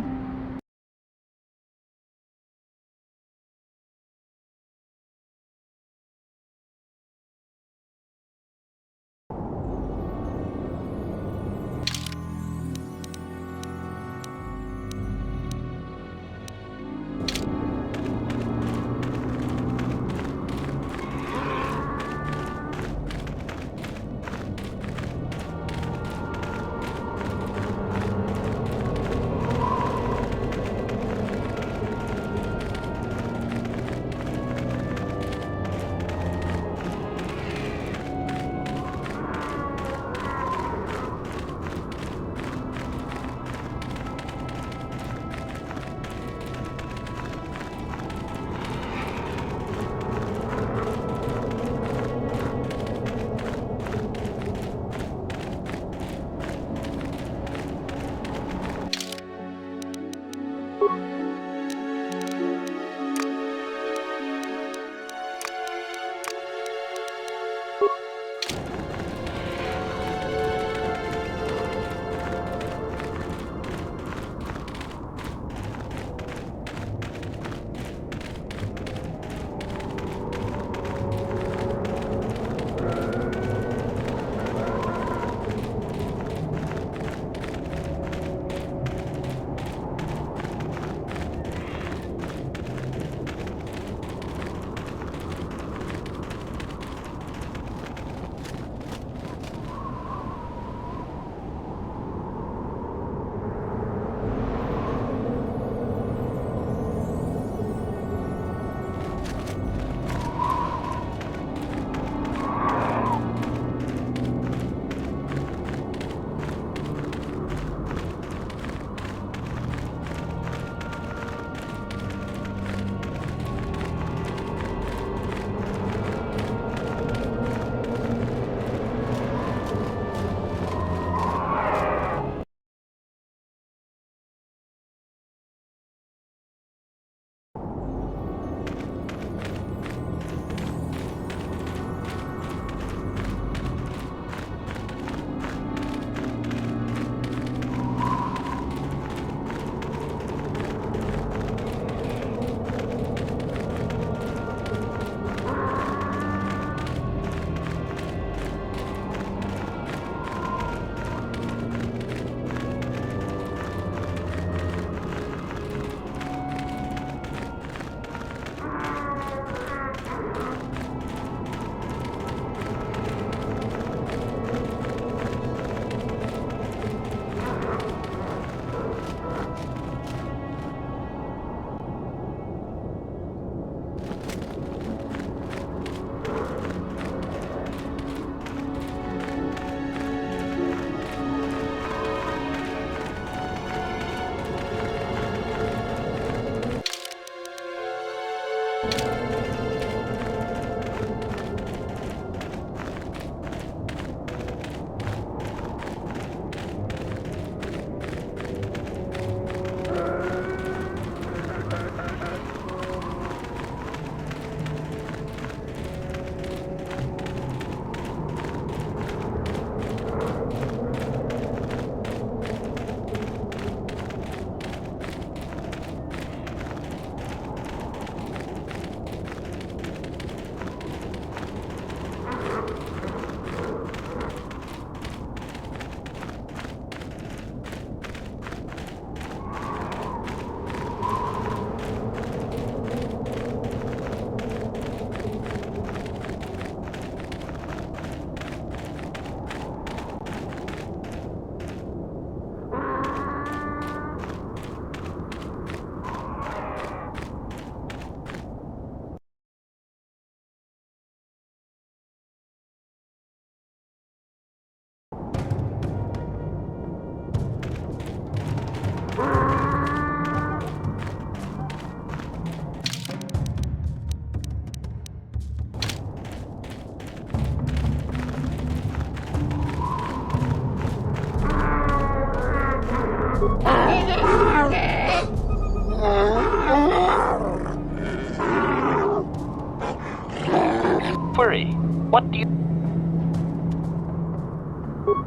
What do you...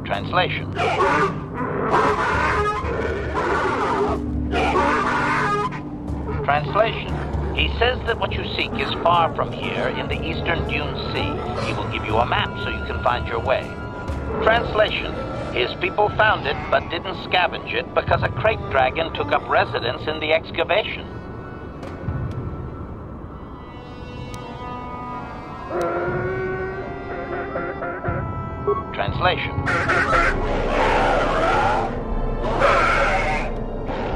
Translation. Translation. He says that what you seek is far from here in the eastern Dune Sea. He will give you a map so you can find your way. Translation. His people found it but didn't scavenge it because a crate dragon took up residence in the excavation. Translation.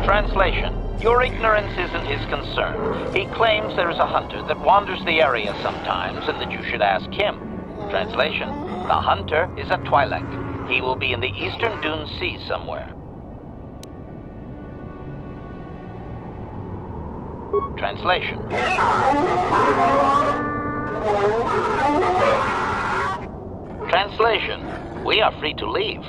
Translation. Your ignorance isn't his concern. He claims there is a hunter that wanders the area sometimes and that you should ask him. Translation. The hunter is a Twi'lek. He will be in the eastern Dune Sea somewhere. Translation. Translation. We are free to leave.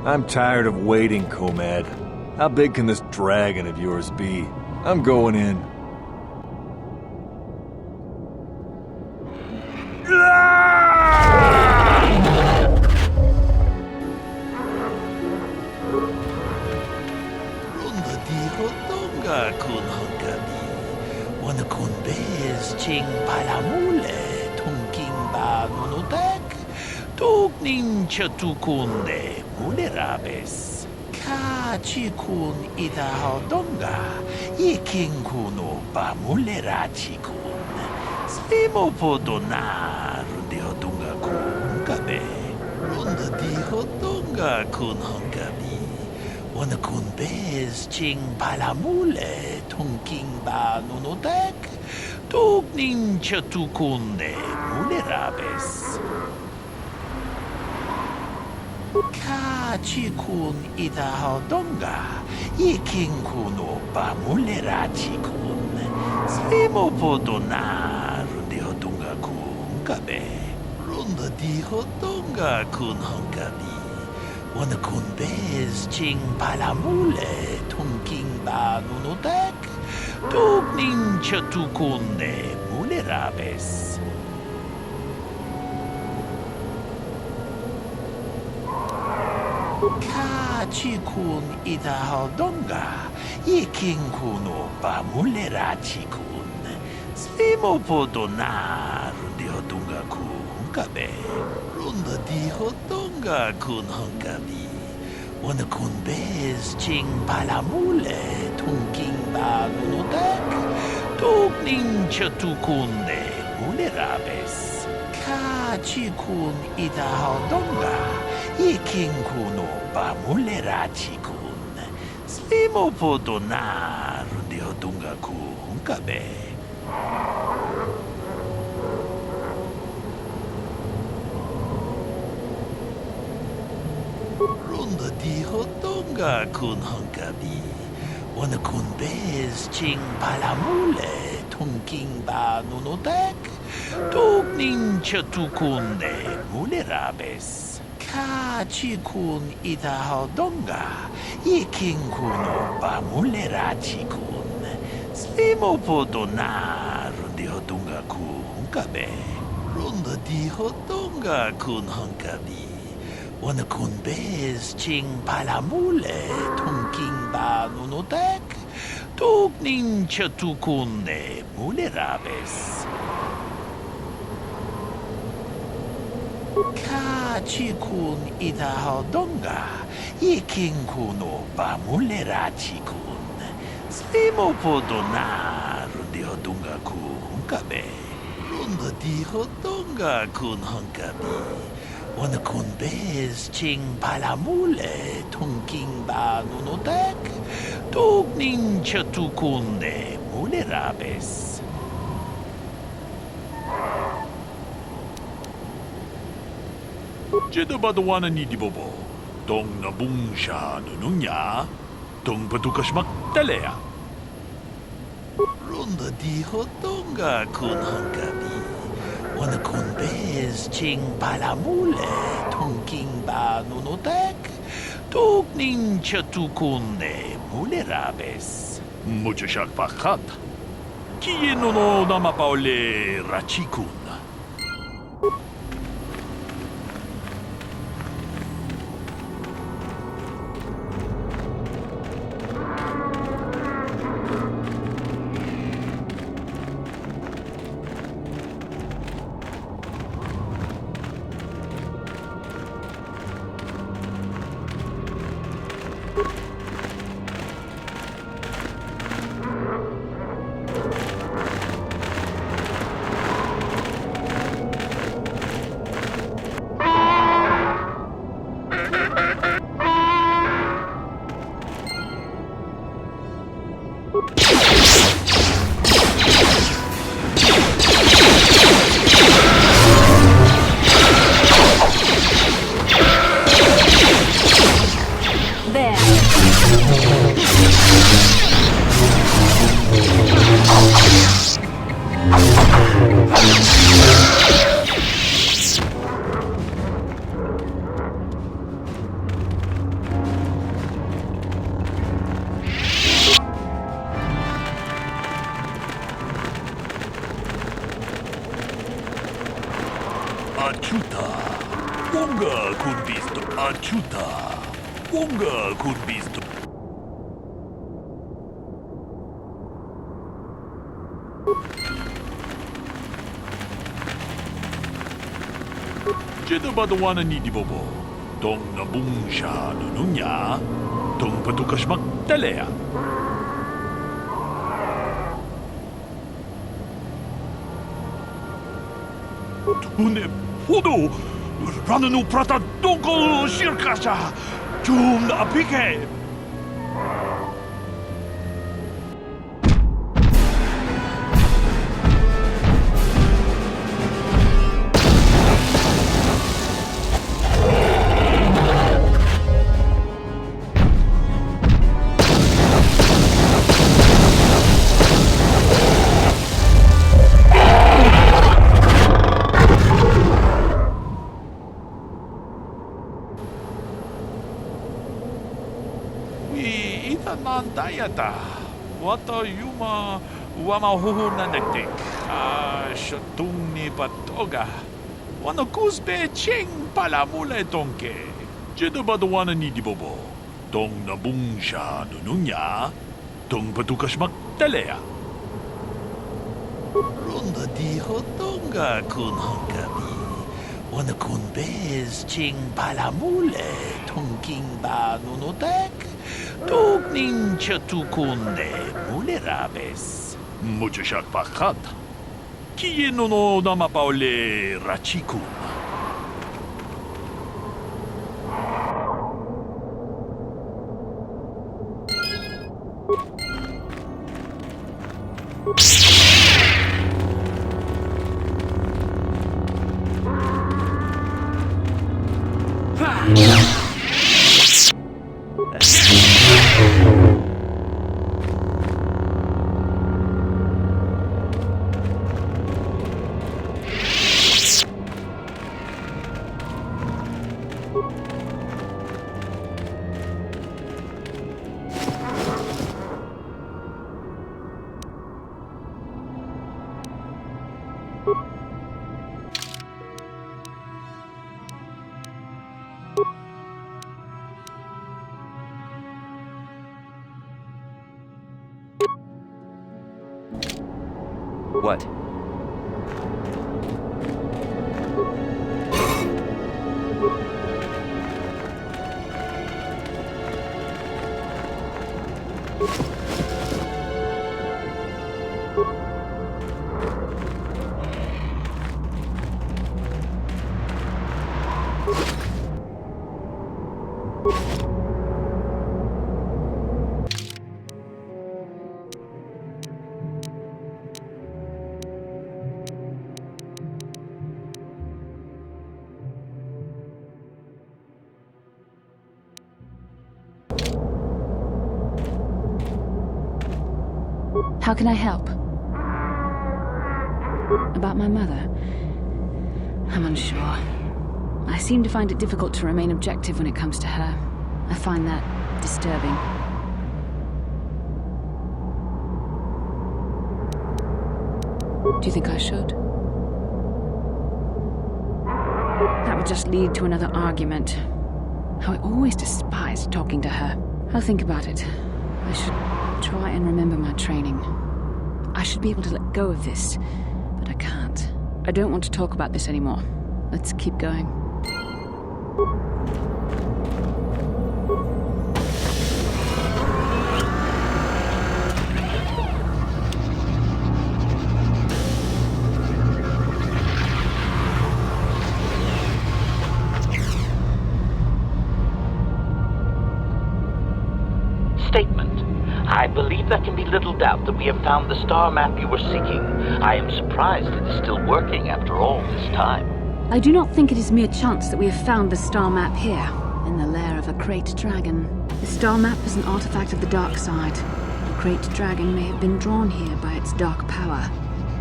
I'm tired of waiting, Comad. How big can this dragon of yours be? I'm going in. Chatukunde mulerabes ka chikun ida hodonga yikin kuno ba mulera chikun spimo podona rundi hodonga kun kabe runda di hodonga kun hongabi wana kun bez ching palamule tunking ba nunodek tugnin chatukunde mulerabes ka chikun ida hodonga yikin kuno ba mulera chikun spimo podona rundi hodonga kun kabe runda di hodonga kun hongabi wana kun bez ching palamule tunking ba nunodek tugnin chatukunde mulerabes ka chikun ida hodonga yikin kuno ba mulera chikun spimo podona hunkabe. Runda di hotonga kun hunkabi. Wana kun bez ching palamule tunking ba nunutek. Tugning chatukunde mulerabes. Ka chikun ida hodonga. Iking kuno ba mulera chikun. Slimo podona rundi hodonga ku hunkabe. Runda di hotonga kun hunkabi. Wana kun bez ching palamule tunking ba nunotek. Tugning chatukunde mulerabes. Ka chikun ida hodonga. Iking kuno ba mulera chikun. Slimo podona rundi hodonga ku hunkabe. Runda di hodonga kun hunkabi. Wana kun bez ching palamule tunking ba nunotek. Tugning chatukunde mulerabes. Ka chikun ida hodonga. Iking kuno ba mulera chikun. Slimo podona rundi hodonga ku hunkabe. Runda di hodonga kun hunkabi. Wana kun bez ching palamule tunking ba nunotek. Tugning chatukunde mulerabes. Jeda badawana ni di bobo. Tong nabung siya nunungya. Tong patukas magtalea. Runda di hodonga kun hunkabi. Wana kun bez ching palamule tunking ba nunotek. Tugning chatukunde mulerabes. Mucho siya pakat. Kieno no namapaule rachikun. Achuta. Wonga kun visto. Achuta. Wonga kun visto. Jeda badawana ni di bobo. Tong nabung siya nunungya. Tong patukas magtalea. Tune podo. Rananu prata doko shirkasha. Jum na apike. Nandayata. Wata yuma wamahuhu nanagdik. Shatung ni patoga. Wano kusbe ching palamule tonke. Jeda badawana ni di bobo. Tong nabung siya nununya. Tong patukas magtalea. Runda di hotonga kun hunkabi. Wanakun bez ching palamule tungking ba nunotek. Tugnin chatukunde mulerabes. Muchashak pakat. Kieno no namapaule rachikun. What? How can I help? About my mother? I'm unsure. I seem to find it difficult to remain objective when it comes to her. I find that disturbing. Do you think I should? That would just lead to another argument. How I always despised talking to her. I'll think about it. I should try and remember my training. I should be able to let go of this, but I can't. I don't want to talk about this anymore. Let's keep going. Statement. I believe there can be little doubt that we have found the star map you were seeking. I am surprised it is still working after all this time. I do not think it is mere chance that we have found the star map here, in the lair of a great dragon. The star map is an artifact of the dark side. The great dragon may have been drawn here by its dark power,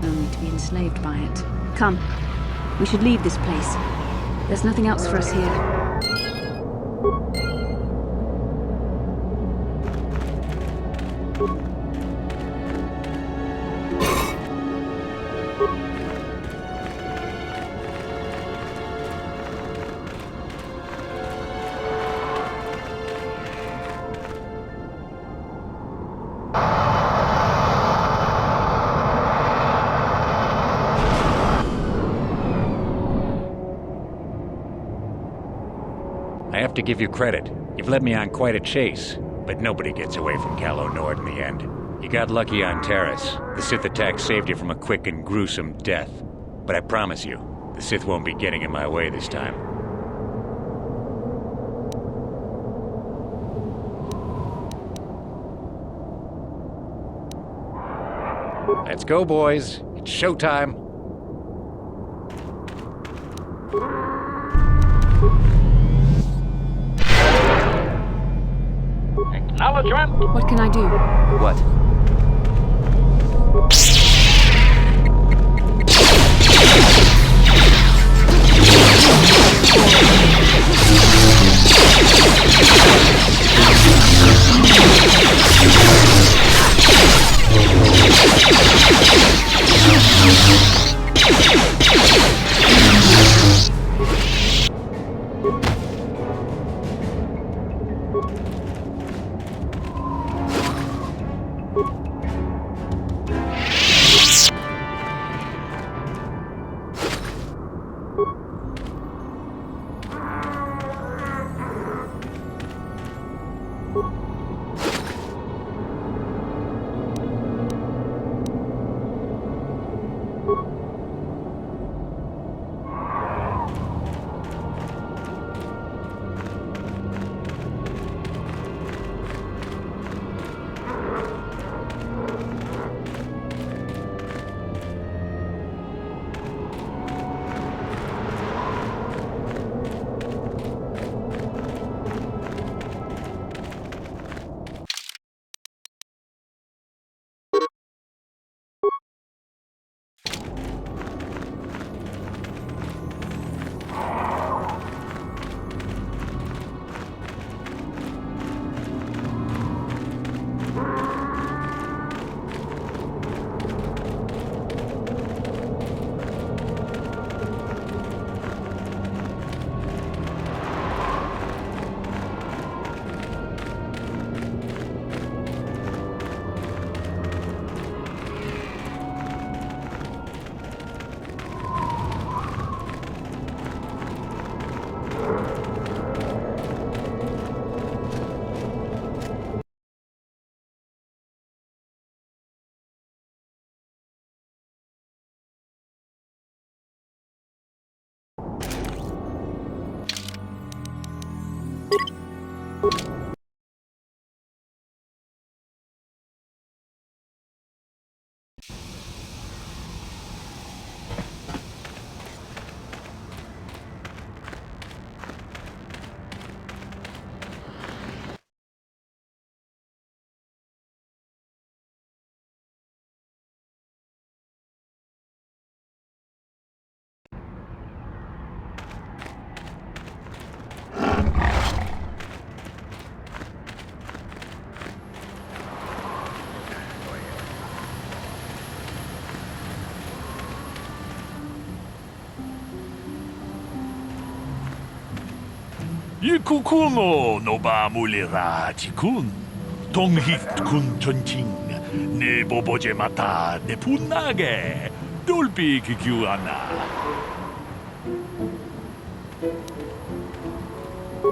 only to be enslaved by it. Come, we should leave this place. There's nothing else for us here. I have to give you credit. You've led me on quite a chase, but nobody gets away from Calo Nord in the end. You got lucky on Terrace. The Sith attack saved you from a quick and gruesome death. But I promise you, the Sith won't be getting in my way this time. Let's go, boys. It's showtime. Acknowledgement. What can I do? What? Ikukuno no ba mulira jikun. Donghit kun chonching. Ne boboje mata ne punage. Dolpi kikiuana.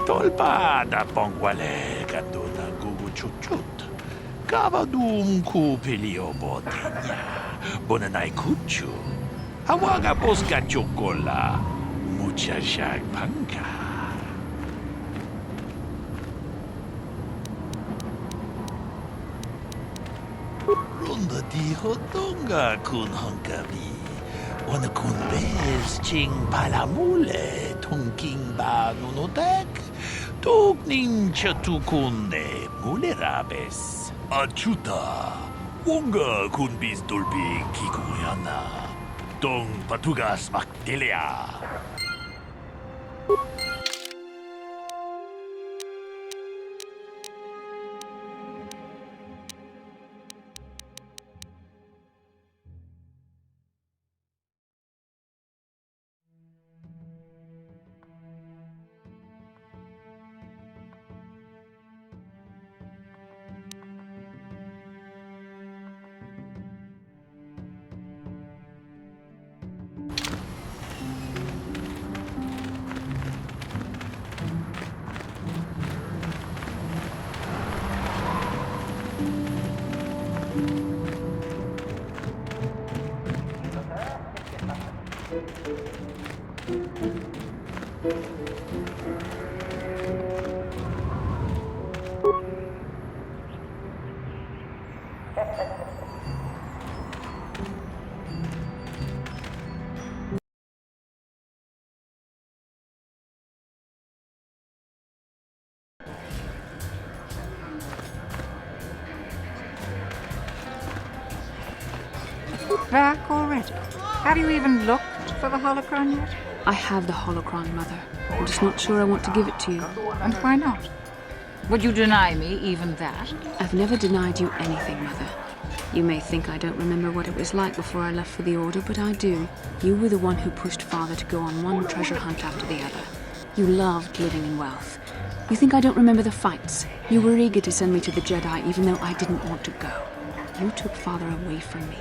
Tolpa da pongwale kandona gugu chuchut. Kabadum ku pelio botinya. Bonanai kuchu. Hawaga boska chokola. Mucha shag panka. Ronda di hotonga kun honkabi. Wana kun bez ching palamule tongking ba nunotek. Tokning chatukune mulerabes. Achuta. Wonga kun bis dolbi kikuyana. Dong patugas makdelia. Back already? Have you even looked for the holocron yet? I have the holocron, Mother. I'm just not sure I want to give it to you. And why not? Would you deny me even that? I've never denied you anything, Mother. You may think I don't remember what it was like before I left for the Order, but I do. You were the one who pushed Father to go on one treasure hunt after the other. You loved living in wealth. You think I don't remember the fights? You were eager to send me to the Jedi even though I didn't want to go. You took Father away from me.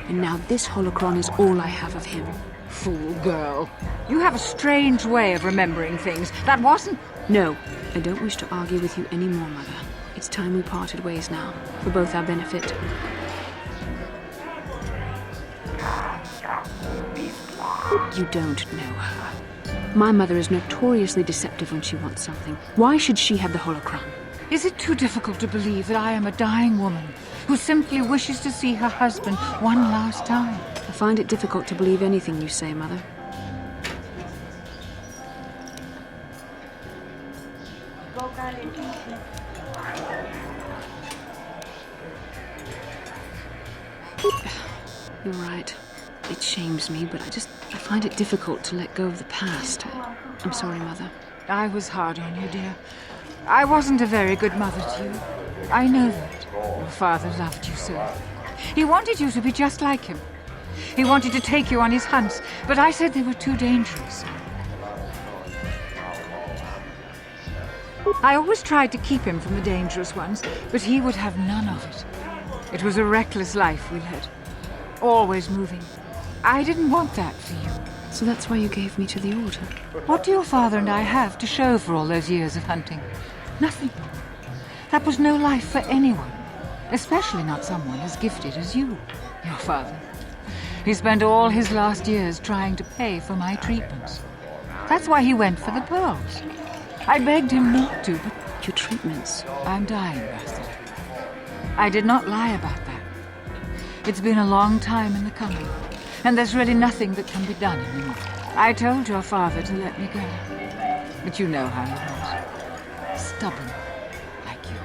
And now this holocron is all I have of him. Fool girl. You have a strange way of remembering things. That wasn't... No, I don't wish to argue with you anymore, Mother. It's time we parted ways now, for both our benefit. You don't know her. My mother is notoriously deceptive when she wants something. Why should she have the holocron? Is it too difficult to believe that I am a dying woman who simply wishes to see her husband one last time? I find it difficult to believe anything you say, Mother. You're right. It shames me, but I find it difficult to let go of the past. I'm sorry, Mother. I was hard on you, dear. I wasn't a very good mother to you. I know that. Your father loved you so. He wanted you to be just like him. He wanted to take you on his hunts, but I said they were too dangerous. I always tried to keep him from the dangerous ones, but he would have none of it. It was a reckless life we led. Always moving. I didn't want that for you. So that's why you gave me to the Order? What do your father and I have to show for all those years of hunting? Nothing. That was no life for anyone, especially not someone as gifted as you, your father. He spent all his last years trying to pay for my treatments. That's why he went for the pearls. I begged him not to, but about your treatments. I'm dying, Bastila. I did not lie about that. It's been a long time in the coming, and there's really nothing that can be done anymore. I told your father to let me go, but you know how he was. Stubborn, like you.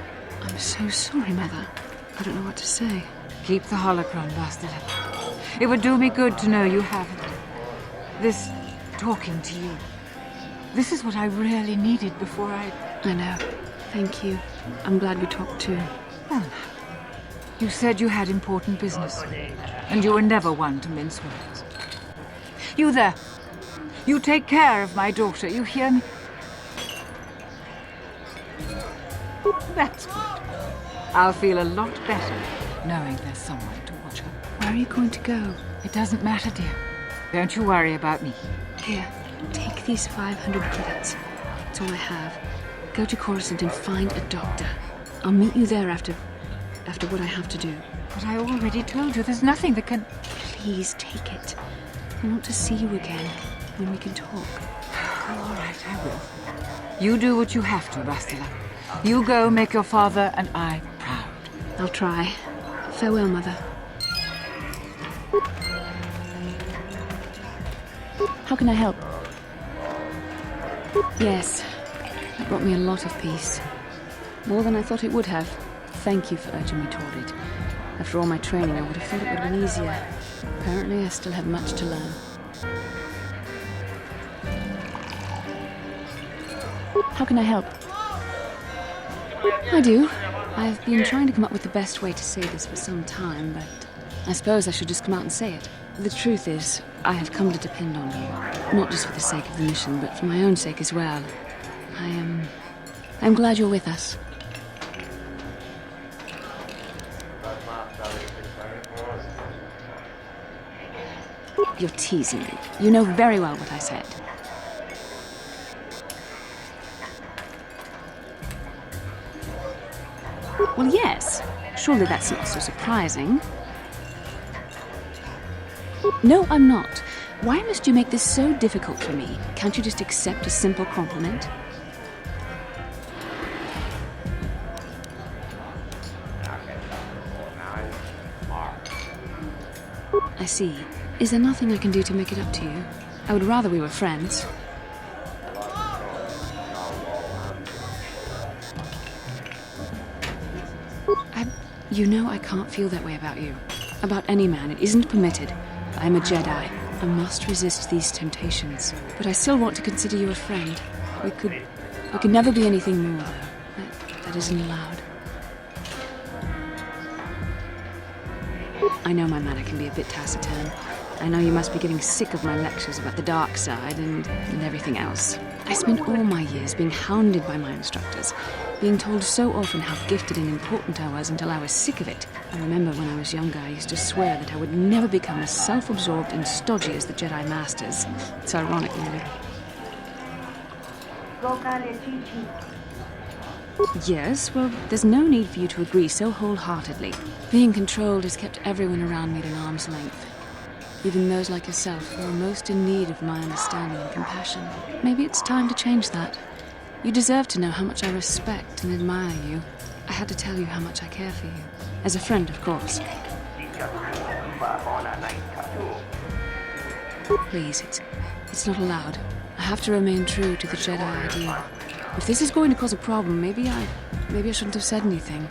I'm so sorry, Mother. I don't know what to say. Keep the holocron, Bastila. It would do me good to know you have it. This talking to you. This is what I really needed before I know. Thank you. I'm glad we talked too. Well, you said you had important business, and you were never one to mince words. You there. You take care of my daughter, you hear me? That's good. I'll feel a lot better knowing there's someone to watch her. Where are you going to go? It doesn't matter, dear. Don't you worry about me. Here, take these 500 credits. That's all I have. Go to Coruscant and find a doctor. I'll meet you there after what I have to do. But I already told you there's nothing that can... Please, take it. I want to see you again, when we can talk. All right, I will. You do what you have to, Bastila. You go make your father and I proud. I'll try. Farewell, Mother. How can I help? Yes, that brought me a lot of peace. More than I thought it would have. Thank you for urging me toward it. After all my training, I would have thought it would have been easier. Apparently, I still have much to learn. How can I help? I do. I've been trying to come up with the best way to say this for some time, but I suppose I should just come out and say it. The truth is, I have come to depend on you. Not just for the sake of the mission, but for my own sake as well. I'm glad you're with us. You're teasing me. You know very well what I said. Well, yes. Surely that's not so surprising. No, I'm not. Why must you make this so difficult for me? Can't you just accept a simple compliment? I see. Is there nothing I can do to make it up to you? I would rather we were friends. You know I can't feel that way about you. About any man. It isn't permitted. I'm a Jedi. I must resist these temptations. But I still want to consider you a friend. We could never be anything more, though. That isn't allowed. I know my manner can be a bit taciturn. I know you must be getting sick of my lectures about the dark side and everything else. I spent all my years being hounded by my instructors, being told so often how gifted and important I was until I was sick of it. I remember when I was younger, I used to swear that I would never become as self-absorbed and stodgy as the Jedi Masters. It's ironic, really. Yes, well, there's no need for you to agree so wholeheartedly. Being controlled has kept everyone around me at an arm's length. Even those like yourself who are most in need of my understanding and compassion. Maybe it's time to change that. You deserve to know how much I respect and admire you. I had to tell you how much I care for you. As a friend, of course. Please, it's not allowed. I have to remain true to the Jedi ideal. If this is going to cause a problem, maybe I shouldn't have said anything.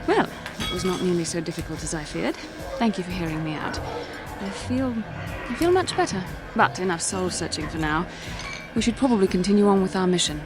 Well, that was not nearly so difficult as I feared. Thank you for hearing me out. I feel much better. But enough soul-searching for now. We should probably continue on with our mission.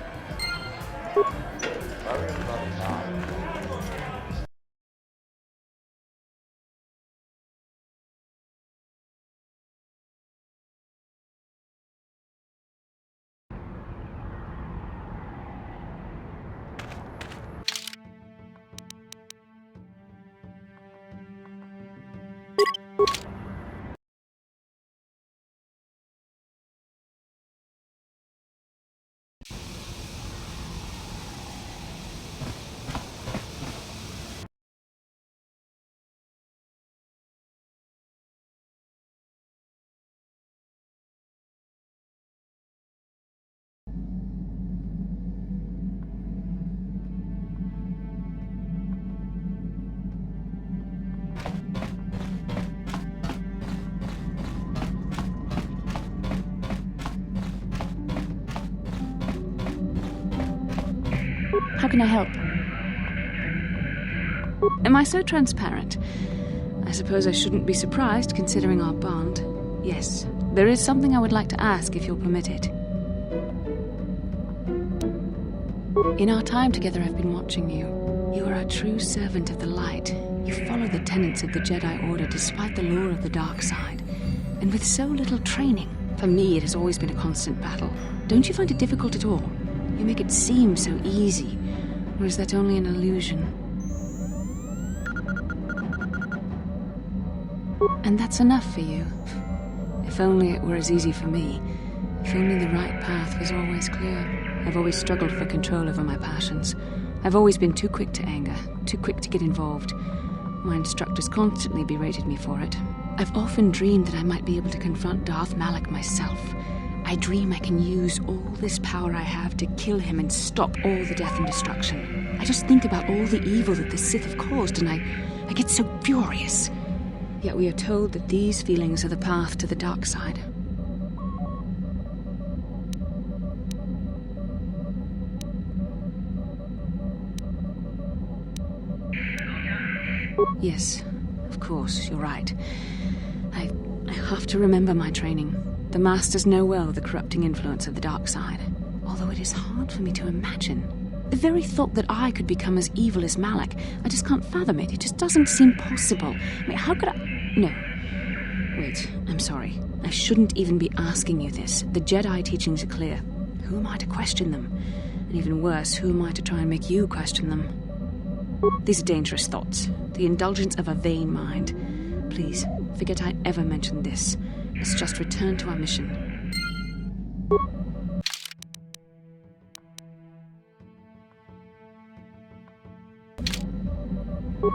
How can I help? Am I so transparent? I suppose I shouldn't be surprised, considering our bond. Yes, there is something I would like to ask, if you'll permit it. In our time together, I've been watching you. You are a true servant of the light. You follow the tenets of the Jedi Order despite the lure of the dark side. And with so little training, for me it has always been a constant battle. Don't you find it difficult at all? You make it seem so easy. Or is that only an illusion? And that's enough for you. If only it were as easy for me. If only the right path was always clear. I've always struggled for control over my passions. I've always been too quick to anger, too quick to get involved. My instructors constantly berated me for it. I've often dreamed that I might be able to confront Darth Malak myself. I dream I can use all this power I have to kill him and stop all the death and destruction. I just think about all the evil that the Sith have caused, and I get so furious. Yet we are told that these feelings are the path to the dark side. Yes, of course, you're right. I have to remember my training. The Masters know well the corrupting influence of the dark side. Although it is hard for me to imagine. The very thought that I could become as evil as Malak, I just can't fathom it. It just doesn't seem possible. I mean, how could I... No. Wait, I'm sorry. I shouldn't even be asking you this. The Jedi teachings are clear. Who am I to question them? And even worse, who am I to try and make you question them? These are dangerous thoughts. The indulgence of a vain mind. Please, forget I ever mentioned this. Let's just return to our mission.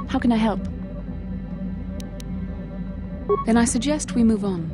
How can I help? Then I suggest we move on.